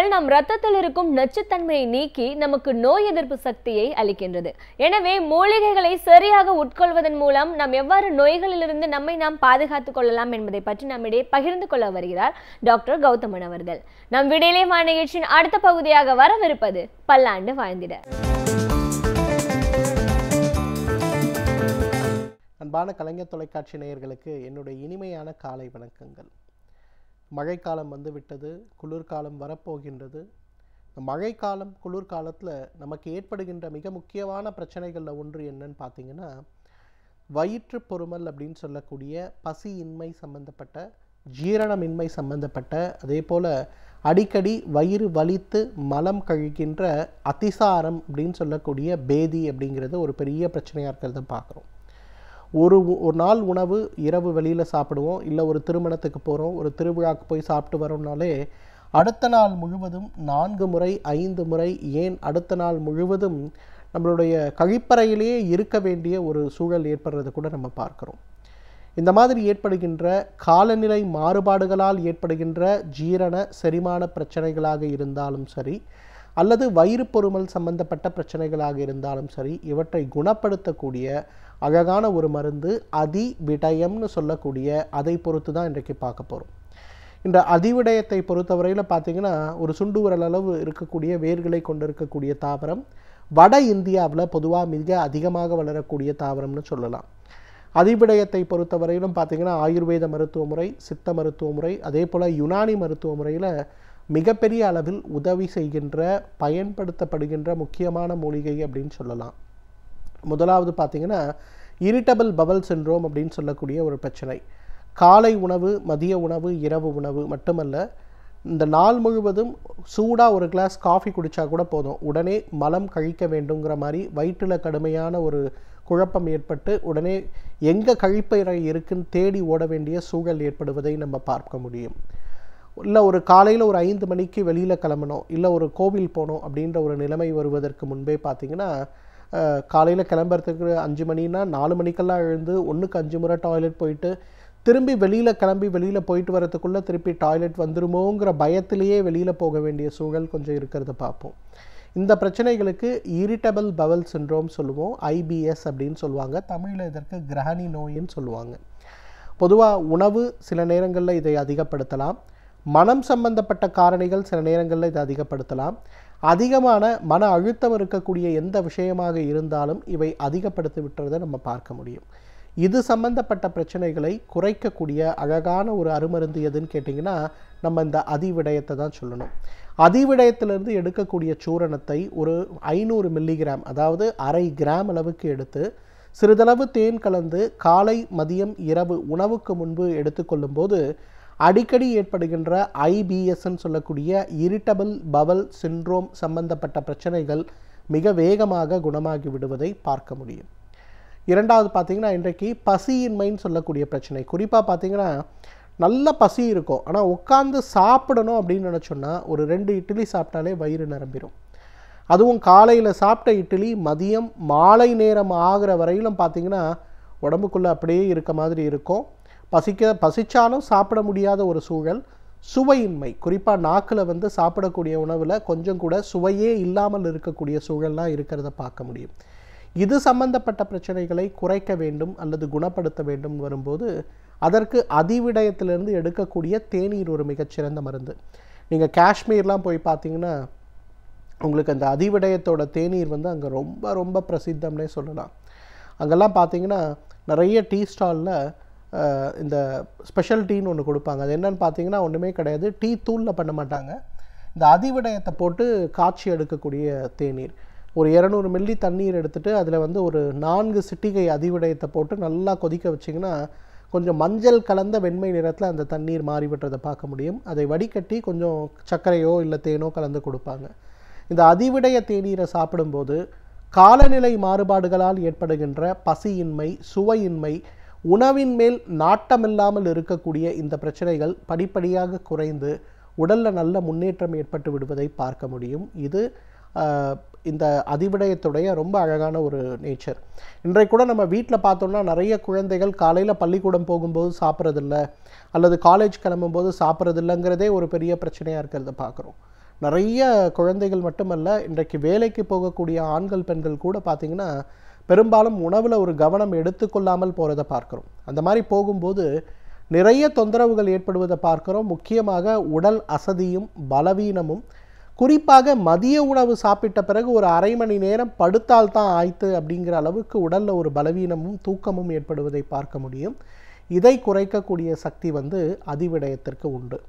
மூலிகைகள் நம் ரத்தத்தில் இருக்கும் நச்சுத்தன்மையை நீக்கி நமக்கு நோய் எதிர்ப்பு சக்தியை அளிக்கின்றது. எனவே மூலிகைகளை சரியாக உட்கொள்வதன் மூலம் நாம் எவ்வாறு நோய்களிலிருந்து நம்மை நாம் பாதுகாத்துக் கொள்ளலாம் என்பதை பற்றி நம்மிடையே பகிர்ந்து கொள்ள வருகிறார் டாக்டர் கௌதமன் அவர்கள். நம் விடையிலே வா நிகழ்ச்சியின் அடுத்த பகுதியாக வரவிருப்பது பல்லாண்டு வாழ்ந்திட. அன்பான கலைஞர் தொலைக்காட்சி நேயர்களுக்கு என்னுடைய இனிமையான காலை வணக்கங்கள். மழைக்காலம் வந்து விட்டது, குளிர்காலம் வரப்போகின்றது. மழைக்காலம் குளிர்காலத்தில் நமக்கு ஏற்படுகின்ற மிக முக்கியமான பிரச்சனைகளில் ஒன்று என்னன்னு பார்த்தீங்கன்னா, வயிற்று பொறுமல் அப்படின்னு சொல்லக்கூடிய பசியின்மை சம்பந்தப்பட்ட, ஜீரணமின்மை சம்பந்தப்பட்ட, அதே போல் அடிக்கடி வயிறு வலித்து மலம் கழிக்கின்ற அதிசாரம் அப்படின்னு சொல்லக்கூடிய பேதி அப்படிங்கிறது ஒரு பெரிய பிரச்சனையாக இருக்கிறத பார்க்குறோம். ஒரு நாள் உணவு இரவு வெளியில் சாப்பிடுவோம், இல்லை ஒரு திருமணத்துக்கு போகிறோம், ஒரு திருவிழாவுக்கு போய் சாப்பிட்டு வரோம்னாலே அடுத்த நாள் முழுவதும் 4 முறை 5 முறை, ஏன் அடுத்த நாள் முழுவதும் நம்மளுடைய கழிப்பறையிலேயே இருக்க வேண்டிய ஒரு சூழல் ஏற்படுறது கூட நம்ம பார்க்குறோம். இந்த மாதிரி ஏற்படுகின்ற காலநிலை மாறுபாடுகளால் ஏற்படுகின்ற ஜீரண செரிமான பிரச்சனைகளாக இருந்தாலும் சரி, அல்லது வயிறு பொறுமல் சம்பந்தப்பட்ட பிரச்சனைகளாக இருந்தாலும் சரி, இவற்றை குணப்படுத்தக்கூடிய அழகான ஒரு மருந்து அதிவிடயம்னு சொல்லக்கூடிய அதை பொறுத்து தான் இன்றைக்கு பார்க்க போகிறோம். இந்த அதிவிடயத்தை பொறுத்தவரையில் பார்த்திங்கன்னா, ஒரு சுண்டு விரல் அளவு இருக்கக்கூடிய வேர்களை கொண்டிருக்கக்கூடிய தாவரம் வட இந்தியாவில் பொதுவாக மிக அதிகமாக வளரக்கூடிய தாவரம்னு சொல்லலாம். அதிவிடயத்தை பொறுத்தவரையிலும் பார்த்திங்கன்னா, ஆயுர்வேத மருத்துவ முறை, சித்த மருத்துவ முறை, அதே போல் யுனானி மருத்துவ முறையில் மிகப்பெரிய அளவில் உதவி செய்கின்ற, பயன்படுத்தப்படுகின்ற முக்கியமான மூலிகை அப்படின்னு சொல்லலாம். முதலாவது பார்த்திங்கன்னா, இரிட்டபிள் பவல் சிண்ட்ரோம் அப்படின்னு சொல்லக்கூடிய ஒரு பிரச்சனை. காலை உணவு, மதிய உணவு, இரவு உணவு மட்டுமல்ல, இந்த நாள் முழுவதும் சூடாக ஒரு கிளாஸ் காஃபி குடித்தா கூட போதும், உடனே மலம் கழிக்க வேண்டுங்கிற மாதிரி வயிற்றில் கடுமையான ஒரு குழப்பம் ஏற்பட்டு உடனே எங்கே கழிப்பறை இருக்குன்னு தேடி ஓட வேண்டிய சூழல் ஏற்படுவதை நம்ம பார்க்க முடியும். இல்லை ஒரு காலையில் ஒரு 5 மணிக்கு வெளியில் கிளம்பணும், இல்லை ஒரு கோவில் போகணும் அப்படின்ற ஒரு நிலைமை வருவதற்கு முன்பே பார்த்திங்கன்னா, காலையில் கிளம்புறதுக்கு 5 மணின்னா 4 மணிக்கெல்லாம் எழுந்து 1க்கு 5 முறை டாய்லெட் போயிட்டு திரும்பி வெளியில் போயிட்டு வரத்துக்குள்ளே திருப்பி டாய்லெட் வந்துருமோங்கிற பயத்திலேயே வெளியில் போக வேண்டிய சூழல் கொஞ்சம் இருக்கிறத பார்ப்போம். இந்த பிரச்சனைகளுக்கு இரிட்டபிள் பவல் சிண்ட்ரோம் சொல்லுவோம், ஐபிஎஸ் அப்படின்னு சொல்லுவாங்க. தமிழில் இதற்கு கிரகணி நோயின்னு சொல்லுவாங்க. பொதுவாக உணவு சில நேரங்களில் இதை அதிகப்படுத்தலாம், மனம் சம்பந்தப்பட்ட காரணிகள் சில நேரங்களில் இதை அதிகப்படுத்தலாம். அதிகமான மன அழுத்தம் இருக்கக்கூடிய எந்த விஷயமாக இருந்தாலும் இவை அதிகப்படுத்தி விட்டுறதை நம்ம பார்க்க முடியும். இது சம்பந்தப்பட்ட பிரச்சனைகளை குறைக்கக்கூடிய அழகான ஒரு அருமருந்து எதுன்னு கேட்டிங்கன்னா, நம்ம இந்த அதிவிடயத்தை தான் சொல்லணும். அதிவிடயத்திலிருந்து எடுக்கக்கூடிய சூரணத்தை ஒரு 500 மில்லிகிராம், அதாவது 1/2 கிராம் அளவுக்கு எடுத்து சிறிதளவு தேன் கலந்து காலை மதியம் இரவு உணவுக்கு முன்பு எடுத்துக்கொள்ளும் போது அடிக்கடி ஏற்படுகின்ற ஐபிஎஸ்ன்னு சொல்லக்கூடிய இரிட்டபிள் பவல் சிண்ட்ரோம் சம்பந்தப்பட்ட பிரச்சனைகள் மிக வேகமாக குணமாகி விடுவதை பார்க்க முடியும். இரண்டாவது பார்த்திங்கன்னா, இன்றைக்கு பசியின்மைன்னு சொல்லக்கூடிய பிரச்சனை. குறிப்பாக பார்த்திங்கன்னா, நல்ல பசி இருக்கும், ஆனால் உட்காந்து சாப்பிடணும் அப்படின்னு நினச்சோன்னா ஒரு 2 இட்லி சாப்பிட்டாலே வயிறு நிரம்பிடும். அதுவும் காலையில் சாப்பிட்ட இட்லி மதியம் மாலை நேரம் ஆகிற வரையிலும் பார்த்திங்கன்னா உடம்புக்குள்ளே அப்படியே இருக்க மாதிரி இருக்கும். பசிச்சாலும் சாப்பிட முடியாத ஒரு சூழல். சுவையின்மை, குறிப்பாக நாக்கில் வந்து சாப்பிடக்கூடிய உணவில் கொஞ்சம் கூட சுவையே இல்லாமல் இருக்கக்கூடிய சூழல்லாம் இருக்கிறத பார்க்க முடியும். இது சம்பந்தப்பட்ட பிரச்சனைகளை குறைக்க வேண்டும் அல்லது குணப்படுத்த வேண்டும் வரும்போது அதற்கு அதிவிடயத்திலிருந்து எடுக்கக்கூடிய தேநீர் ஒரு மிகச்சிறந்த மருந்து. நீங்கள் காஷ்மீர்லாம் போய் பார்த்தீங்கன்னா உங்களுக்கு அந்த அதிவிடயத்தோட தேநீர் வந்து அங்கே ரொம்ப ரொம்ப பிரசித்தம்னே சொல்லலாம். அங்கெல்லாம் பார்த்தீங்கன்னா நிறைய டீ ஸ்டாலில் இந்த ஸ்பெஷல் டீன்னு ஒன்று கொடுப்பாங்க. அது என்னென்னு பார்த்தீங்கன்னா ஒன்றுமே கிடையாது, டீ தூளில் பண்ண மாட்டாங்க, இந்த அதிவிடயத்தை போட்டு காய்ச்சி எடுக்கக்கூடிய தேநீர். ஒரு 200 மில்லி தண்ணீர் எடுத்துகிட்டு அதில் வந்து ஒரு 4 சிட்டிகை அதிவிடயத்தை போட்டு நல்லா கொதிக்க வச்சிங்கன்னா கொஞ்சம் மஞ்சள் கலந்த வெண்மை நிறத்தில் அந்த தண்ணீர் மாறிவிட்டதை பார்க்க முடியும். அதை வடிகட்டி கொஞ்சம் சர்க்கரையோ இல்லை தேனோ கலந்து கொடுப்பாங்க. இந்த அதிவிடய தேநீரை சாப்பிடும்போது காலநிலை மாறுபாடுகளால் ஏற்படுகின்ற பசியின்மை, சுவையின்மை, உணவின் மேல் நாட்டமில்லாமல் இருக்கக்கூடிய இந்த பிரச்சனைகள் படிப்படியாக குறைந்து உடலில் நல்ல முன்னேற்றம் ஏற்பட்டு விடுவதை பார்க்க முடியும். இது இந்த அதிவிடயத்துடைய ரொம்ப அழகான ஒரு நேச்சர். இன்றைக்கு கூட நம்ம வீட்டில் பார்த்தோம்னா நிறைய குழந்தைகள் காலையில் பள்ளிக்கூடம் போகும்போது சாப்பிட்றதில்ல அல்லது காலேஜ் கிளம்பும்போது சாப்பிட்றதில்லைங்கிறதே ஒரு பெரிய பிரச்சனையாக இருக்கிறத பார்க்குறோம். நிறைய குழந்தைகள் மட்டுமல்ல, இன்றைக்கு வேலைக்கு போகக்கூடிய ஆண்கள் பெண்கள் கூட பார்த்திங்கன்னா பெரும்பாலும் உணவில் ஒரு கவனம் எடுத்துக்கொள்ளாமல் போகிறத பார்க்குறோம். அந்த மாதிரி போகும்போது நிறைய தொந்தரவுகள் ஏற்படுவதை பார்க்குறோம். முக்கியமாக உடல் அசதியும் பலவீனமும், குறிப்பாக மதிய உணவு சாப்பிட்ட பிறகு ஒரு அரை மணி நேரம் படுத்தால் தான் ஆய்த்து அப்படிங்கிற அளவுக்கு உடலில் ஒரு பலவீனமும் தூக்கமும் ஏற்படுவதை பார்க்க முடியும். இதை குறைக்கக்கூடிய சக்தி அதிவிடயத்திற்கு உண்டு.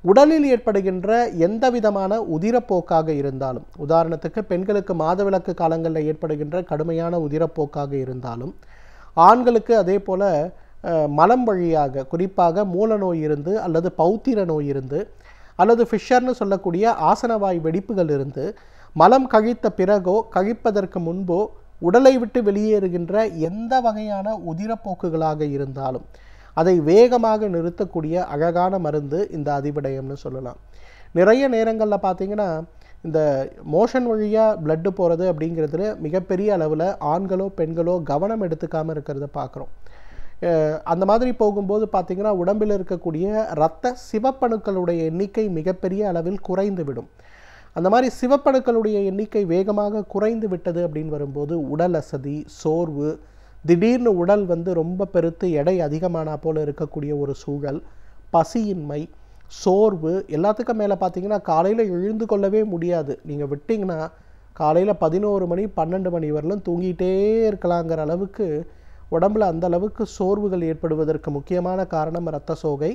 உடலில் ஏற்படுகின்ற எந்த விதமான உதிரப்போக்காக இருந்தாலும், உதாரணத்துக்கு பெண்களுக்கு மாதவிலக்கு காலங்களில் ஏற்படுகின்ற கடுமையான உதிரப்போக்காக இருந்தாலும், ஆண்களுக்கு அதே போல் மலம் வழியாக குறிப்பாக மூல நோய் இருந்து அல்லது பௌத்திர நோய் இருந்து அல்லது ஃபிஷர்னு சொல்லக்கூடிய ஆசனவாய் வெடிப்புகள் இருந்து மலம் கழித்த பிறகோ கழிப்பதற்கு முன்போ உடலை விட்டு வெளியேறுகின்ற எந்த வகையான உதிரப்போக்குகளாக இருந்தாலும் அதை வேகமாக நிறுத்தக்கூடிய அழகான மருந்து இந்த அதிவிடயம்னு சொல்லலாம். நிறைய நேரங்களில் பார்த்திங்கன்னா இந்த மோஷன் வழியாக பிளட்டு போகிறது அப்படிங்கிறதுல மிகப்பெரிய அளவில் ஆண்களோ பெண்களோ கவனம் எடுத்துக்காமல் இருக்கிறத பார்க்குறோம். அந்த மாதிரி போகும்போது பார்த்திங்கன்னா உடம்பில் இருக்கக்கூடிய இரத்த சிவப்பணுக்களுடைய எண்ணிக்கை மிகப்பெரிய அளவில் குறைந்து விடும். அந்த மாதிரி சிவப்பணுக்களுடைய எண்ணிக்கை வேகமாக குறைந்து விட்டது அப்படின்னு வரும்போது உடல் அசதி, சோர்வு, திடீர்னு உடல் ரொம்ப பெருத்து எடை அதிகமானா போல் இருக்கக்கூடிய ஒரு சூழல், பசியின்மை, சோர்வு, எல்லாத்துக்கும் மேலே பார்த்திங்கன்னா காலையில் எழுந்து கொள்ளவே முடியாது. நீங்கள் விட்டிங்கன்னா காலையில் 11 மணி 12 மணி வரலும் தூங்கிட்டே இருக்கலாங்கிற அளவுக்கு உடம்பில் அந்த அளவுக்கு சோர்வுகள் ஏற்படுவதற்கு முக்கியமான காரணம் இரத்த சோகை.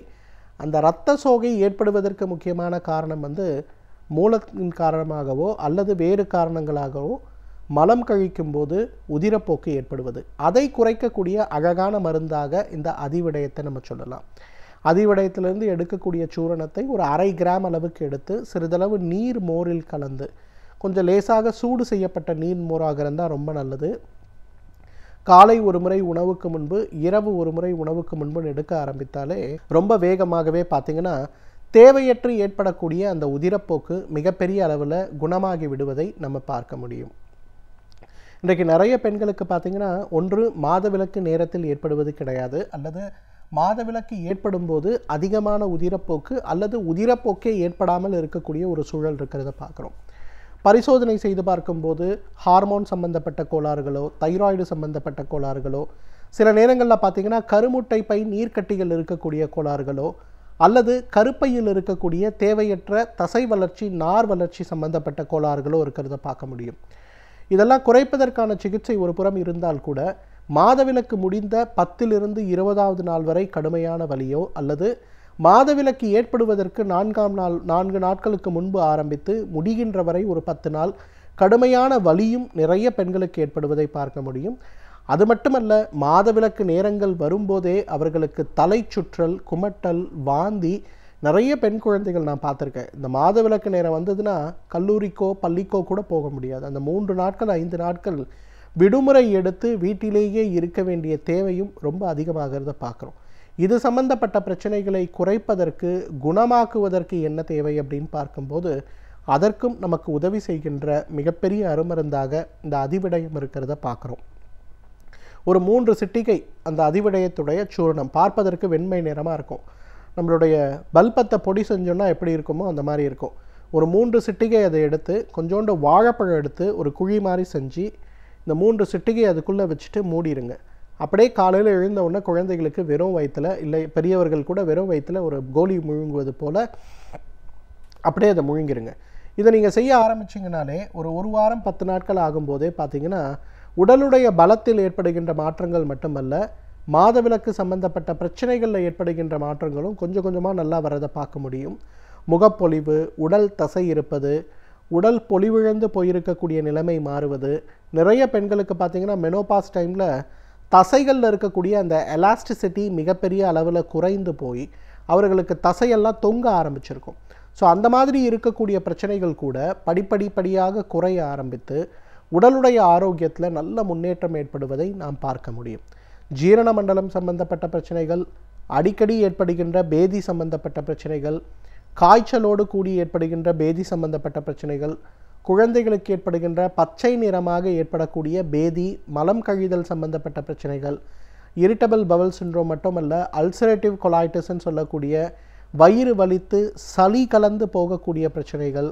அந்த இரத்த சோகை ஏற்படுவதற்கு முக்கியமான காரணம் மூலத்தின் காரணமாகவோ அல்லது வேறு காரணங்களாகவோ மலம் கழிக்கும் போது உதிரப்போக்கு ஏற்படுவது. அதை குறைக்கக்கூடிய அழகான மருந்தாக இந்த அதிவிடயத்தை நம்ம சொல்லலாம். அதிவிடயத்திலிருந்து எடுக்கக்கூடிய சூரணத்தை ஒரு 1/2 கிராம் அளவுக்கு எடுத்து சிறிதளவு நீர் மோரில் கலந்து, கொஞ்சம் லேசாக சூடு செய்யப்பட்ட நீர் மோராக இருந்தால் ரொம்ப நல்லது. காலை ஒரு முறை உணவுக்கு முன்பு, இரவு ஒரு முறை உணவுக்கு முன்பு எடுக்க ஆரம்பித்தாலே ரொம்ப வேகமாகவே பார்த்திங்கன்னா தேவையற்று ஏற்படக்கூடிய அந்த உதிரப்போக்கு மிகப்பெரிய அளவில் குணமாகி விடுவதை நம்ம பார்க்க முடியும். இன்றைக்கு நிறைய பெண்களுக்கு பார்த்திங்கன்னா ஒன்று மாதவிலக்கு நேரத்தில் ஏற்படுவது கிடையாது, அல்லது மாதவிலக்கு ஏற்படும் போது அதிகமான உதிரப்போக்கு அல்லது உதிரப்போக்கே ஏற்படாமல் இருக்கக்கூடிய ஒரு சூழல் இருக்கிறத பார்க்குறோம். பரிசோதனை செய்து பார்க்கும்போது ஹார்மோன் சம்பந்தப்பட்ட கோளாறுகளோ தைராய்டு சம்பந்தப்பட்ட கோளாறுகளோ, சில நேரங்களில் பார்த்திங்கன்னா கருமுட்டை பை நீர்க்கட்டிகள் இருக்கக்கூடிய கோளாறுகளோ அல்லது கருப்பையில் இருக்கக்கூடிய தேவையற்ற தசை வளர்ச்சி, நார் வளர்ச்சி சம்பந்தப்பட்ட கோளாறுகளோ இருக்கிறத பார்க்க முடியும். இதெல்லாம் குறைப்பதற்கான சிகிச்சை ஒரு புறம் இருந்தால் கூட மாதவிலக்கு முடிந்த 10லிருந்து 20வது நாள் வரை கடுமையான வலியோ அல்லது மாதவிலக்கு ஏற்படுவதற்கு 4 நாட்களுக்கு முன்பு ஆரம்பித்து முடிகின்ற வரை ஒரு 10 நாள் கடுமையான வலியும் நிறைய பெண்களுக்கு ஏற்படுவதை பார்க்க முடியும். அது மட்டுமல்ல, மாதவிலக்கு நேரங்கள் வரும்போதே அவர்களுக்கு தலை சுற்றல், குமட்டல், வாந்தி, நிறைய பெண் குழந்தைகள் நான் பார்த்துருக்கேன். இந்த மாதவிலக்கு நேரம் வந்ததுன்னா கல்லூரிக்கோ பள்ளிக்கோ கூட போக முடியாது. அந்த 3 நாட்கள் 5 நாட்கள் விடுமுறை எடுத்து வீட்டிலேயே இருக்க வேண்டிய தேவையும் ரொம்ப அதிகமாகிறத பார்க்குறோம். இது சம்பந்தப்பட்ட பிரச்சனைகளை குறைப்பதற்கு, குணமாக்குவதற்கு என்ன தேவை அப்படின்னு பார்க்கும்போது அதற்கும் நமக்கு உதவி செய்கின்ற மிகப்பெரிய அருமருந்தாக இந்த அதிவிடயம் இருக்கிறத பார்க்குறோம். ஒரு 3 சிட்டிகை அந்த அதிவிடயத்துடைய சூரணம் பார்ப்பதற்கு வெண்மை நிறமாக இருக்கும். நம்மளுடைய பல்பத்தை பொடி செஞ்சோன்னா எப்படி இருக்குமோ அந்த மாதிரி இருக்கும். ஒரு 3 சிட்டிகை அதை எடுத்து கொஞ்சோண்டு வாழைப்பழம் எடுத்து ஒரு குழி மாதிரி செஞ்சு இந்த 3 சிட்டிகை அதுக்குள்ளே வச்சுட்டு மூடிடுங்க. அப்படியே காலையில் எழுந்த உடனே குழந்தைகளுக்கு வெறும் வயிற்றில், இல்லை பெரியவர்கள் கூட வெறும் வயிற்றில் ஒரு கோலி முழுங்குவது போல் அப்படியே அதை முழுங்கிருங்க. இதை நீங்கள் செய்ய ஆரம்பிச்சிங்கனாலே ஒரு வாரம் 10 நாட்கள் ஆகும்போதே பார்த்திங்கன்னா உடலுடைய பலத்தில் ஏற்படுகின்ற மாற்றங்கள் மட்டுமல்ல, மாதவிலக்கு சம்பந்தப்பட்ட பிரச்சனைகளில் ஏற்படுகின்ற மாற்றங்களும் கொஞ்சம் கொஞ்சமாக நல்லா வரதை பார்க்க முடியும். முகப்பொலிவு, உடல் தசை இருப்பது, உடல் பொலிவிழந்து போயிருக்கக்கூடிய நிலைமை மாறுவது, நிறைய பெண்களுக்கு பார்த்திங்கன்னா மெனோபாஸ் டைமில் தசைகளில் இருக்கக்கூடிய அந்த எலாஸ்டிசிட்டி மிகப்பெரிய அளவில் குறைந்து போய் அவர்களுக்கு தசையெல்லாம் தொங்க ஆரம்பிச்சிருக்கும். ஸோ அந்த மாதிரி இருக்கக்கூடிய பிரச்சனைகள் கூட படிப்படியாக குறைய ஆரம்பித்து உடலுடைய ஆரோக்கியத்தில் நல்ல முன்னேற்றம் ஏற்படுவதை நாம் பார்க்க முடியும். ஜீரண மண்டலம் சம்பந்தப்பட்ட பிரச்சனைகள், அடிக்கடி ஏற்படுகின்ற பேதி சம்பந்தப்பட்ட பிரச்சனைகள், காய்ச்சலோடு கூடி ஏற்படுகின்ற பேதி சம்பந்தப்பட்ட பிரச்சனைகள், குழந்தைகளுக்கு ஏற்படுகின்ற பச்சை நிறமாக ஏற்படக்கூடிய பேதி, மலம் கழிதல் சம்பந்தப்பட்ட பிரச்சனைகள், இரிட்டபிள் பவல் சிண்ட்ரோம் மட்டுமல்ல, அல்சரேட்டிவ் கொலாய்டிஸ்ன்னு சொல்லக்கூடிய வயிறு வலித்து சளி கலந்து போகக்கூடிய பிரச்சனைகள்,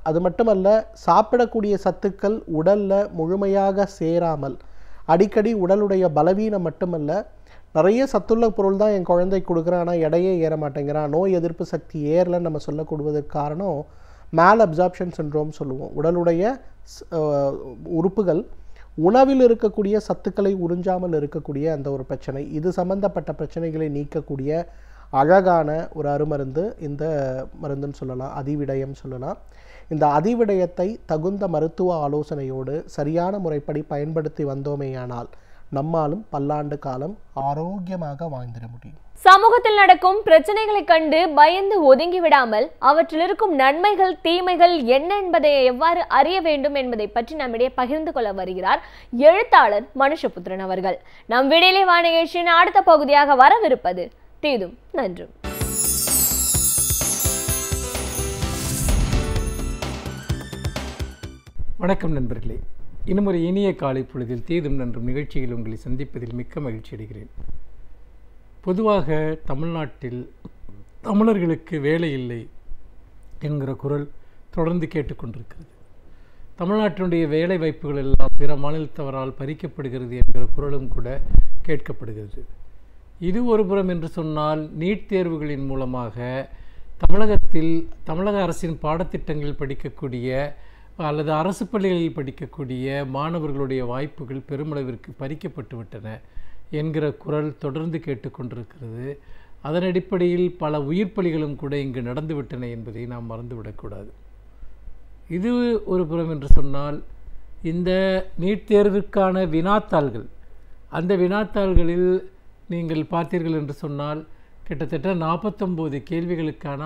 அது மட்டுமல்ல, சாப்பிடக்கூடிய சத்துக்கள் உடலில் முழுமையாக சேராமல் அடிக்கடி உடலுடைய பலவீனம் மட்டுமல்ல, நிறைய சத்துள்ள பொருள் தான் என் குழந்தை கொடுக்குறேன், ஆனால் எடையே ஏற மாட்டேங்கிறான், நோய் எதிர்ப்பு சக்தி ஏறலன்னு நம்ம சொல்லக்கூடுவதற்கு காரணம் மேல் அப்சார்ப்ஷன் சிண்ட்ரோம் சொல்லுவோம். உடலுடைய உறுப்புகள் உணவில் இருக்கக்கூடிய சத்துக்களை உறிஞ்சாமல் இருக்கக்கூடிய அந்த ஒரு பிரச்சனை. இது சம்பந்தப்பட்ட பிரச்சனைகளை நீக்கக்கூடிய அழகான ஒரு அருமருந்து இந்த மருந்துன்னு சொல்லலாம், அதிவிடயம் சொல்லலாம். இந்த அதிவிடயத்தை தகுந்த மருத்துவ ஆலோசனையோடு சரியான முறைப்படி பயன்படுத்தி வந்தோமேயானால் நம்மாலும் பல்லாண்டு காலம் ஆரோக்கியமாக வாழ்ந்திட முடியும். சமூகத்தில் நடக்கும் பிரச்சனைகளை கண்டு பயந்து ஒதுங்கி விடாமல் அவற்றில் இருக்கும் நன்மைகள் தீமைகள் என்ன என்பதை எவ்வாறு அறிய வேண்டும் என்பதை பற்றி நம்மிடையே பகிர்ந்து கொள்ள வருகிறார் எழுத்தாளர் மனுஷபுத்திரன் அவர்கள். நம் விடியலை வா நிகழ்ச்சியின் அடுத்த பகுதியாக வரவிருப்பது தீதும் நன்றும். வணக்கம் நண்பர்களே, இன்னும் ஒரு இனிய காலை பொழுதில் தீதும் நன்றும் நிகழ்ச்சியில் உங்களை சந்திப்பதில் மிக்க மகிழ்ச்சி அடைகிறேன். பொதுவாக தமிழ்நாட்டில் தமிழர்களுக்கு வேலை இல்லை என்கிற குரல் தொடர்ந்து கேட்டுக்கொண்டிருக்கிறது. தமிழ்நாட்டினுடைய வேலை வாய்ப்புகள் எல்லாம் பிற மாநிலத்தவரால் பறிக்கப்படுகிறது என்கிற குரலும் கூட கேட்கப்படுகிறது. இது ஒரு புறம் என்று சொன்னால், நீட் தேர்வுகளின் மூலமாக தமிழக அரசின் பாடத்திட்டங்களில் படிக்கக்கூடிய அல்லது அரசு பள்ளிகளில் படிக்கக்கூடிய மாணவர்களுடைய வாய்ப்புகள் பெருமளவிற்கு பறிக்கப்பட்டுவிட்டன என்கிற குரல் தொடர்ந்து கேட்டுக்கொண்டிருக்கிறது. அதன் அடிப்படையில் பல உயிர் பலிகளும் கூட இங்கு நடந்துவிட்டன என்பதை நாம் மறந்துவிடக்கூடாது. இது ஒரு புறம் என்று சொன்னால், இந்த நீட் தேர்விற்கான வினாத்தாள்கள், அந்த வினாத்தாள்களில் நீங்கள் பார்த்தீர்கள் என்று சொன்னால் கிட்டத்தட்ட 49 கேள்விகளுக்கான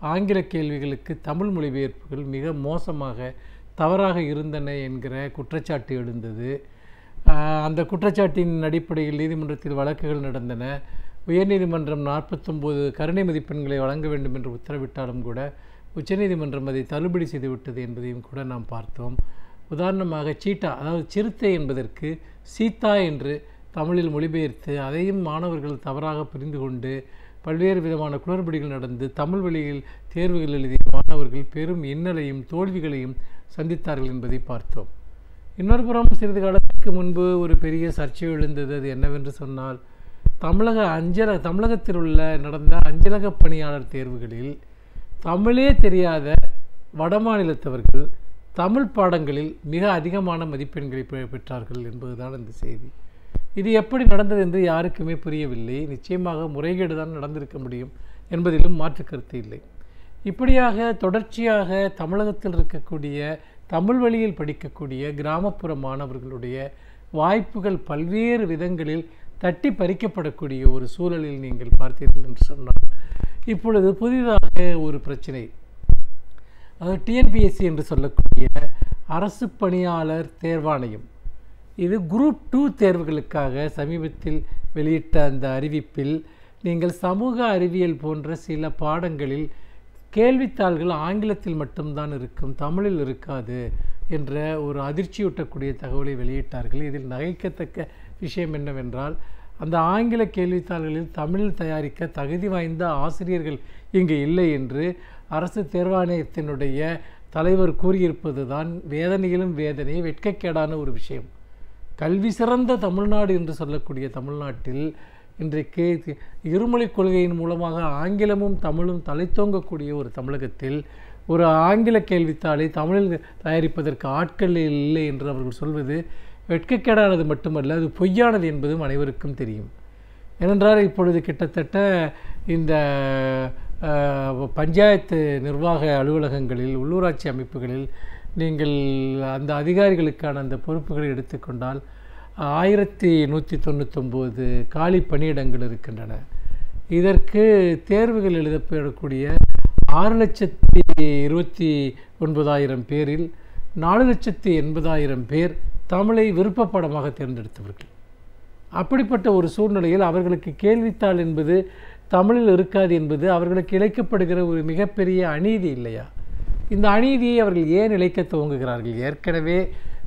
ஆங்கில கேள்விகளுக்கு தமிழ் மொழிபெயர்ப்புகள் மிக மோசமாக தவறாக இருந்தன என்கிற குற்றச்சாட்டு எழுந்தது. அந்த குற்றச்சாட்டின் அடிப்படையில் நீதிமன்றத்தில் வழக்குகள் நடந்தன. உயர்நீதிமன்றம் 49 கருணை மதிப்பெண்களை வழங்க வேண்டும் என்று உத்தரவிட்டாலும் கூட உச்சநீதிமன்றம் அதை தள்ளுபடி செய்துவிட்டது என்பதையும் கூட நாம் பார்த்தோம். உதாரணமாக சீட்டா, அதாவது சிறுத்தை என்பதற்கு சீதா என்று தமிழில் மொழிபெயர்த்து அதையும் மாணவர்கள் தவறாக புரிந்து கொண்டு பல்வேறு விதமான குளறுபடிகள் நடந்து தமிழ் வழியில் தேர்வுகள் எழுதிய மாணவர்கள் பெரும் இன்னலையும் தோல்விகளையும் சந்தித்தார்கள் என்பதை பார்த்தோம். இன்னொரு புறம் சிறிது காலத்துக்கு முன்பு ஒரு பெரிய சர்ச்சை எழுந்தது. அது என்னவென்று சொன்னால், தமிழகத்தில் உள்ள நடந்த அஞ்சலக பணியாளர் தேர்வுகளில் தமிழே தெரியாத வடமாநிலத்தவர்கள் தமிழ் பாடங்களில் மிக அதிகமான மதிப்பெண்களை பெற்றார்கள் என்பதுதான் இந்த செய்தி. இது எப்படி நடந்தது என்று யாருக்குமே புரியவில்லை. நிச்சயமாக முறைகேடு தான் நடந்திருக்க முடியும் என்பதிலும் மாற்று கருத்து இல்லை. இப்படியாக தொடர்ச்சியாக தமிழகத்தில் இருக்கக்கூடிய தமிழ் வழியில் படிக்கக்கூடிய கிராமப்புற மாணவர்களுடைய வாய்ப்புகள் பல்வேறு விதங்களில் தட்டி பறிக்கப்படக்கூடிய ஒரு சூழலில் நீங்கள் பார்த்தீர்கள் என்று சொன்னால், இப்பொழுது புதிதாக ஒரு பிரச்சனை, அதாவது டிஎன்பிஎஸ்சி என்று சொல்லக்கூடிய அரசு பணியாளர் தேர்வாணையம், இது குரூப் 2 தேர்வுகளுக்காக சமீபத்தில் வெளியிட்ட அந்த அறிவிப்பில் நீங்கள் சமூக அறிவியல் போன்ற சில பாடங்களில் கேள்வித்தாள்கள் ஆங்கிலத்தில் மட்டும்தான் இருக்கும், தமிழில் இருக்காது என்ற ஒரு அதிர்ச்சியூட்டக்கூடிய தகவலை வெளியிட்டார்கள். இதில் நகைக்கத்தக்க விஷயம் என்னவென்றால், அந்த ஆங்கில கேள்வித்தாள்களில் தமிழில் தயாரிக்க தகுதி வாய்ந்த ஆசிரியர்கள் இங்கு இல்லை என்று அரசு தேர்வாணையத்தினுடைய தலைவர் கூறியிருப்பது தான் வேதனையிலும் வேதனை, வெட்கக்கேடான ஒரு விஷயம். கல்வி சிறந்த தமிழ்நாடு என்று சொல்லக்கூடிய தமிழ்நாட்டில் இன்றைக்கு இருமொழிக் கொள்கையின் மூலமாக ஆங்கிலமும் தமிழும் தலைத்தோங்கக்கூடிய ஒரு தமிழகத்தில் ஒரு ஆங்கில கேள்வித்தாளை தமிழில் தயாரிப்பதற்கு ஆட்கள் இல்லை என்று அவர்கள் சொல்வது வெட்கக்கேடானது மட்டுமல்ல, அது பொய்யானது என்பதும் அனைவருக்கும் தெரியும். ஏனென்றால் இப்பொழுது கிட்டத்தட்ட இந்த பஞ்சாயத்து நிர்வாக அலுவலகங்களில், உள்ளூராட்சி அமைப்புகளில் நீங்கள் அந்த அதிகாரிகளுக்கான அந்த பொறுப்புகளை எடுத்துக்கொண்டால் 1199 காலி பணியிடங்கள் இருக்கின்றன. இதற்கு தேர்வுகள் எழுதப்படக்கூடிய 6,29,000 பேரில் 4,80,000 பேர் தமிழை விருப்ப பாடமாக தேர்ந்தெடுத்தவர்கள். அப்படிப்பட்ட ஒரு சூழ்நிலையில் அவர்களுக்கு கேள்வித்தாள் என்பது தமிழில் இருக்காது என்பது அவர்களுக்கு இழைக்கப்படுகிற ஒரு மிகப்பெரிய அநீதி இல்லையா? இந்த அநீதியை அவர்கள் ஏன் இழைக்க துவங்குகிறார்கள்? ஏற்கனவே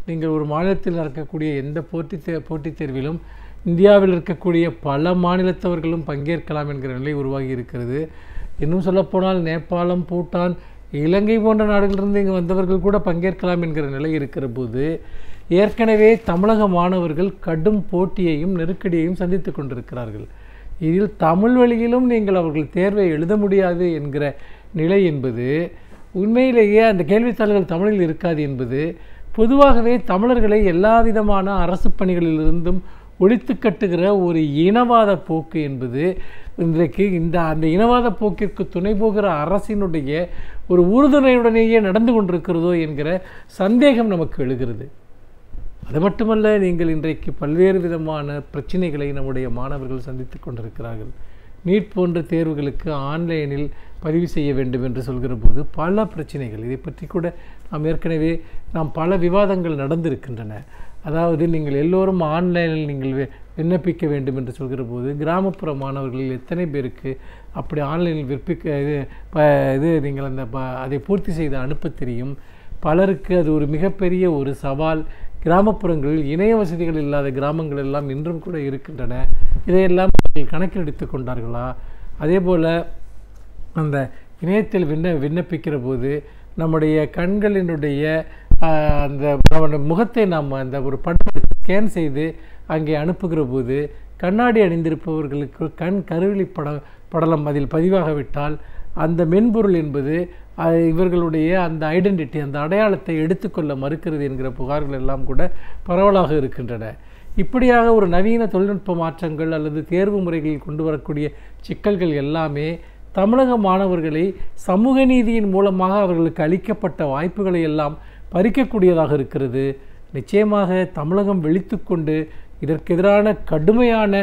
நீங்கள் ஒரு மாநிலத்தில் நடக்கக்கூடிய எந்த போட்டித் தேர்விலும் இந்தியாவில் இருக்கக்கூடிய பல மாநிலத்தவர்களும் பங்கேற்கலாம் என்கிற நிலை உருவாகி இருக்கிறது. இன்னும் சொல்லப்போனால் நேபாளம், பூட்டான், இலங்கை போன்ற நாடுகளிலிருந்து இங்கே வந்தவர்கள் கூட பங்கேற்கலாம் என்கிற நிலை இருக்கிற போது ஏற்கனவே தமிழக மாணவர்கள் கடும் போட்டியையும் நெருக்கடியையும் சந்தித்து கொண்டிருக்கிறார்கள். இதில் தமிழ் வழியிலும் நீங்கள் அவர்கள் தேர்வை எழுத முடியாது என்கிற நிலை என்பது, உண்மையிலேயே அந்த கேள்வித்தாள்கள் தமிழில் இருக்காது என்பது பொதுவாகவே தமிழர்களை எல்லா விதமான அரசு பணிகளிலிருந்தும் ஒழித்து கட்டுகிற ஒரு இனவாத போக்கு என்பது இன்றைக்கு அந்த இனவாத போக்கிற்கு துணை போகிற அரசினுடைய ஒரு உறுதுணையுடனேயே நடந்து கொண்டிருக்கிறதோ என்கிற சந்தேகம் நமக்கு எழுகிறது. அது மட்டுமல்ல, நீங்கள் இன்றைக்கு பல்வேறு விதமான பிரச்சனைகளை நம்முடைய மாணவர்கள் சந்தித்து கொண்டிருக்கிறார்கள். நீட் போன்ற தேர்வுகளுக்கு ஆன்லைனில் பதிவு செய்ய வேண்டும் என்று சொல்கிற போது பல பிரச்சனைகள், இதை பற்றி கூட ஏற்கனவே பல விவாதங்கள் நடந்திருக்கின்றன. அதாவது நீங்கள் எல்லோரும் ஆன்லைனில் நீங்கள் விண்ணப்பிக்க வேண்டும் என்று சொல்கிற போது கிராமப்புற மாணவர்களில் எத்தனை பேருக்கு அப்படி ஆன்லைனில் நீங்கள் அதை பூர்த்தி செய்து அனுப்ப தெரியும்? பலருக்கு அது ஒரு மிகப்பெரிய ஒரு சவால். கிராமப்புறங்களில் இணைய வசதிகள் இல்லாத கிராமங்கள் எல்லாம் இன்றும் கூட இருக்கின்றன. இதையெல்லாம் கணக்கில் எடுத்து கொண்டார்களா? அதே போல் அந்த இணையத்தில் விண்ணப்பிக்கிற போது நம்முடைய கண்களினுடைய அந்த முகத்தை நாம் அந்த ஒரு படம் ஸ்கேன் செய்து அங்கே அனுப்புகிற போது கண்ணாடி அணிந்திருப்பவர்களுக்கு கண் கருவிழி படலம் அதில் பதிவாகவிட்டால் அந்த மென்பொருள் என்பது இவர்களுடைய அந்த ஐடென்டிட்டி, அந்த அடையாளத்தை எடுத்துக்கொள்ள மறுக்கிறது என்கிற புகார்கள் எல்லாம் கூட பரவலாக இருக்கின்றன. இப்படியாக ஒரு நவீன தொழில்நுட்ப மாற்றங்கள் அல்லது தேர்வு முறைகளில் கொண்டு வரக்கூடிய சிக்கல்கள் எல்லாமே தமிழக மாணவர்களை சமூக நீதியின் மூலமாக அவர்களுக்கு அளிக்கப்பட்ட வாய்ப்புகளை எல்லாம் பறிக்கக்கூடியதாக இருக்கிறது. நிச்சயமாக தமிழகம் விழித்து கொண்டு இதற்கு எதிரான கடுமையான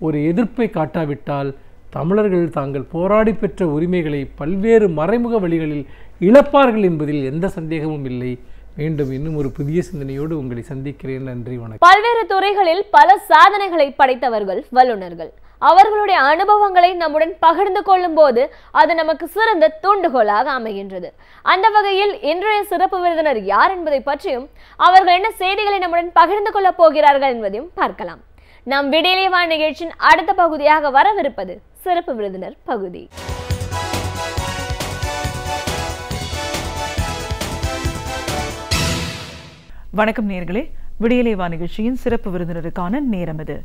ஒரு எதிர்ப்பை காட்டாவிட்டால் தமிழர்கள் தாங்கள் போராடி பெற்ற உரிமைகளை பல்வேறு மறைமுக வழிகளில் இழப்பார்கள் என்பதில் எந்த சந்தேகமும் இல்லை. மீண்டும் இன்னும் ஒரு புதிய சிந்தனையோடு உங்களை சந்திக்கிறேன். நன்றி, வணக்கம். பல்வேறு துறைகளில் பல சாதனைகளை படைத்தவர்கள் வல்லுநர்கள். அவர்களுடைய அனுபவங்களை நம்முடன் பகிர்ந்து கொள்ளும் போது அது நமக்கு சிறந்த தூண்டுகோலாக அமைகின்றது. அந்த வகையில் இன்றைய சிறப்பு விருந்தினர் யார் என்பதை பற்றியும் அவர்கள் என்ன செய்திகளை நம்முடன் பகிர்ந்து கொள்ளப் போகிறார்கள் என்பதையும் பார்க்கலாம். நம் விடியலே வா நிகழ்ச்சியின் அடுத்த பகுதியாக வரவிருப்பது சிறப்பு விருந்தினர் பகுதி. வணக்கம் நேயர்களே, விடியலே வா நிகழ்ச்சியின் சிறப்பு விருந்தினருக்கான நேரம் இது.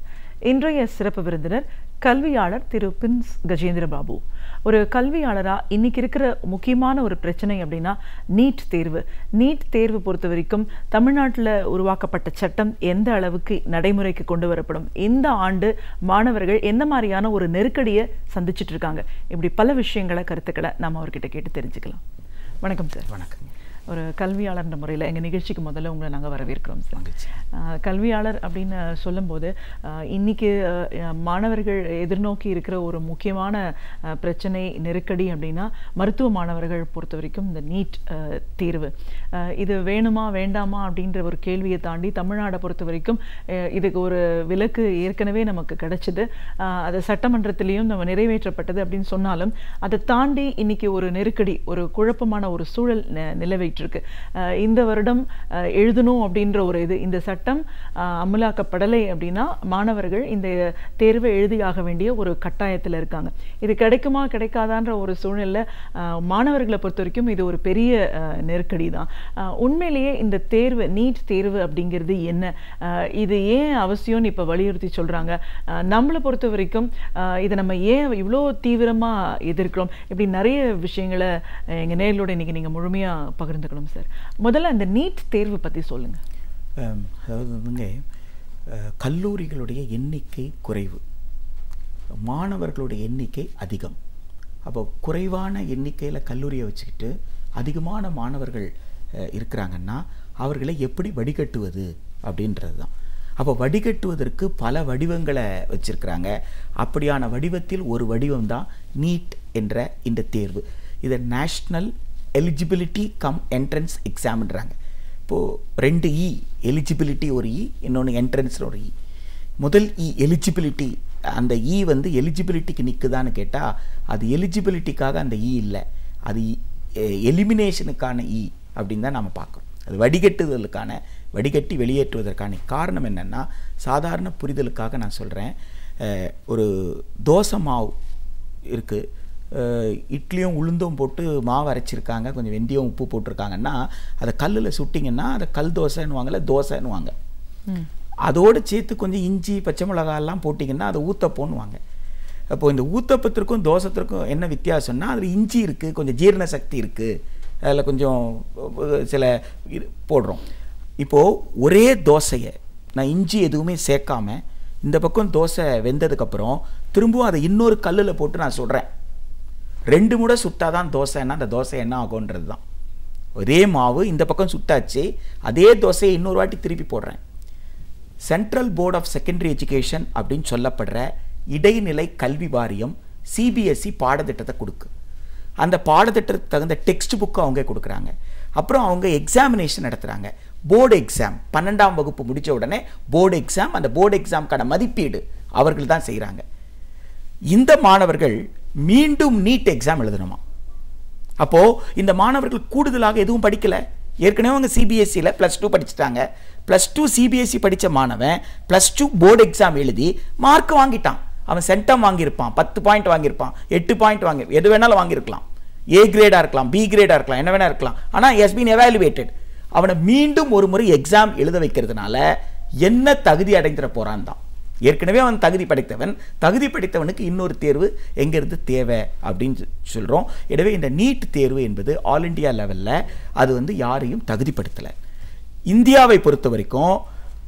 இன்றைய சிறப்பு விருந்தினர் கல்வியாளர் திரு பின்ஸ் கஜேந்திர பாபு. ஒரு கல்வியாளரா இன்னைக்கு இருக்கிற முக்கியமான ஒரு பிரச்சனை அப்படின்னா நீட் தேர்வு. நீட் தேர்வு பொறுத்த வரைக்கும் தமிழ்நாட்டில் உருவாக்கப்பட்ட சட்டம் எந்த அளவுக்கு நடைமுறைக்கு கொண்டு வரப்படும், இந்த ஆண்டு மாணவர்கள் எந்த மாதிரியான ஒரு நெருக்கடியை சந்திச்சுட்டு இருக்காங்க, இப்படி பல விஷயங்களை கருத்துக்களை நாம் அவர்கிட்ட கேட்டு தெரிஞ்சுக்கலாம். வணக்கம் சார். வணக்கம். ஒரு கல்வியாளர்ன்ற முறையில் எங்கள் நிகழ்ச்சிக்கு முதல்ல உங்களை நாங்கள் வரவேற்கிறோம் சார். கல்வியாளர் அப்படின்னு சொல்லும்போது இன்னைக்கு மாணவர்கள் எதிர்நோக்கி இருக்கிற ஒரு முக்கியமான பிரச்சனை நெருக்கடி அப்படின்னா மருத்துவ மாணவர்கள் பொறுத்த வரைக்கும் இந்த நீட் தேர்வு. இது வேணுமா வேண்டாமா அப்படின்ற ஒரு கேள்வியை தாண்டி தமிழ்நாடை பொறுத்த வரைக்கும் இதுக்கு ஒரு விலக்கு ஏற்கனவே நமக்கு கிடைச்சது. அது சட்டமன்றத்திலையும் நம்ம நிறைவேற்றப்பட்டது அப்படின்னு சொன்னாலும் அதை தாண்டி இன்னைக்கு ஒரு நெருக்கடி, ஒரு குழப்பமான ஒரு சூழல் நிலவை இருக்கு. இந்த வருடம் எழுதணும் அப்படின்ற ஒரு இந்த சட்டம் அமலாக்கப்படலை அப்படின்னா மாணவர்கள் இந்த தேர்வை எழுதியாக வேண்டிய ஒரு கட்டாயத்தில் இருக்காங்க. இது கிடைக்குமா கிடைக்காதான்ற ஒரு சூழ்நிலை மாணவர்களை பொறுத்த வரைக்கும் இது ஒரு பெரிய நெருக்கடி தான். உண்மையிலேயே இந்த தேர்வு, நீட் தேர்வு அப்படிங்கிறது என்ன, இது ஏன் அவசியம்னு இப்போ வலியுறுத்தி சொல்றாங்க, நம்மளை பொறுத்த வரைக்கும் இதை நம்ம ஏன் இவ்வளோ தீவிரமா எதிர்க்கிறோம், இப்படி நிறைய விஷயங்களை எங்க நேர்களோட இன்னைக்கு நீங்க முழுமையா பகிர்ந்துக்கணும் சார். முதல்ல இந்த நீட் தேர்வு பற்றி சொல்லுங்க. அதாவது வந்துங்க, கல்லூரிகளுடைய எண்ணிக்கை குறைவு, மாணவர்களுடைய எண்ணிக்கை அதிகம். அப்போ குறைவான எண்ணிக்கையில் கல்லூரியை வச்சுக்கிட்டு அதிகமான மாணவர்கள் இருக்கிறாங்கன்னா அவர்களை எப்படி வடிகட்டுவது அப்படின்றது தான். அப்போ வடிகட்டுவதற்கு பல வடிவங்களை வச்சுருக்கிறாங்க. அப்படியான வடிவத்தில் ஒரு வடிவம் தான் நீட் என்ற இந்த தேர்வு. இதை நேஷ்னல் எலிஜிபிலிட்டி கம் என்ட்ரன்ஸ் எக்ஸாம்ன்றாங்க. இப்போது 2 இ, எலிஜிபிலிட்டி ஒரு இ, இன்னொன்று என்ட்ரன்ஸில் ஒரு இ. முதல் இ எலிஜிபிலிட்டி, அந்த இ வந்து எலிஜிபிலிட்டிக்கு நிற்குதான்னு கேட்டால் அது எலிஜிபிலிட்டிக்காக அந்த இ இல்லை, அது எலிமினேஷனுக்கான இ அப்படின்னு தான் நம்ம பார்க்குறோம். அது வடிகட்டுதலுக்கான, வடிகட்டி வெளியேற்றுவதற்கான காரணம் என்னென்னா, சாதாரண புரிதலுக்காக நான் சொல்கிறேன். ஒரு தோசை மாவு இருக்குது, இட்லியும் உளுந்தும் போட்டு மாவு அரைச்சிருக்காங்க, கொஞ்சம் வெந்தயம் உப்பு போட்டிருக்காங்கன்னா அதை கல்லில் சுட்டிங்கன்னா அதை கல் தோசைன்னுவாங்கல்ல, தோசைன்னுவாங்க. அதோடு சேர்த்து கொஞ்சம் இஞ்சி பச்சை மிளகாயெல்லாம் போட்டிங்கன்னா அதை ஊத்தப்போன்னுவாங்க. அப்போது இந்த ஊத்தப்பத்திற்கும் தோசத்திற்கும் என்ன வித்தியாசம்னா அதில் இஞ்சி இருக்குது, கொஞ்சம் ஜீரண சக்தி இருக்குது, அதில் கொஞ்சம் சில போடுறோம். இப்போது ஒரே தோசையை நான் இஞ்சி எதுவுமே சேர்க்காம இந்த பக்கம் தோசை வெந்ததுக்கப்புறம் திரும்பவும் அதை இன்னொரு கல்லில் போட்டு நான் சுடுறேன். 2 முறை சுட்டாதான் தோசைன்னா அந்த தோசை என்ன ஆகுன்றது தான். ஒரே மாவு இந்த பக்கம் சுட்டாச்சு, அதே தோசையை இன்னொரு வாட்டி திருப்பி போடுறேன். Central board of secondary education அப்படின்னு சொல்லப்படுற இடைநிலை கல்வி வாரியம் சிபிஎஸ்சி பாடத்திட்டத்தை கொடுக்கு. அந்த பாடத்திட்டத்துக்கு தகுந்த டெக்ஸ்ட் புக்கு அவங்க கொடுக்குறாங்க. அப்புறம் அவங்க எக்ஸாமினேஷன் நடத்துகிறாங்க. போர்டு எக்ஸாம் 12ஆம் வகுப்பு முடித்த உடனே போர்டு எக்ஸாம், அந்த போர்டு எக்ஸாமுக்கான மதிப்பீடு அவர்கள் தான் செய்கிறாங்க. இந்த மாணவர்கள் மீண்டும் நீட் எக்ஸாம் எழுதணுமா? அப்போது இந்த மாணவர்கள் கூடுதலாக எதுவும் படிக்கலை. ஏற்கனவே அவங்க சிபிஎஸ்சியில் +2 படிச்சுட்டாங்க. +2 சிபிஎஸ்சி படித்த மாணவன் +2 போர்டு எக்ஸாம் எழுதி மார்க் வாங்கிட்டான். அவன் சென்டம் வாங்கியிருப்பான், 10 பாயிண்ட் வாங்கியிருப்பான், 8 பாயிண்ட் வாங்கி எது வேணாலும் வாங்கியிருக்கலாம். A கிரேடாக இருக்கலாம், B கிரேடாக இருக்கலாம், என்ன வேணா இருக்கலாம். ஆனால் ஹஸ் பீன் எவாலுவேட்டட். அவனை மீண்டும் ஒரு முறை எக்ஸாம் எழுத வைக்கிறதுனால என்ன தகுதி அடைந்துட போகிறான் தான். ஏற்கனவே அவன் தகுதி படைத்தவன், தகுதி படைத்தவனுக்கு இன்னொரு தேர்வு எங்கேருந்து தேவை அப்படின்னு சொல்கிறோம். எனவே இந்த நீட் தேர்வு என்பது ஆல் இண்டியா லெவலில் அது யாரையும் தகுதிப்படுத்தலை. இந்தியாவை பொறுத்த வரைக்கும்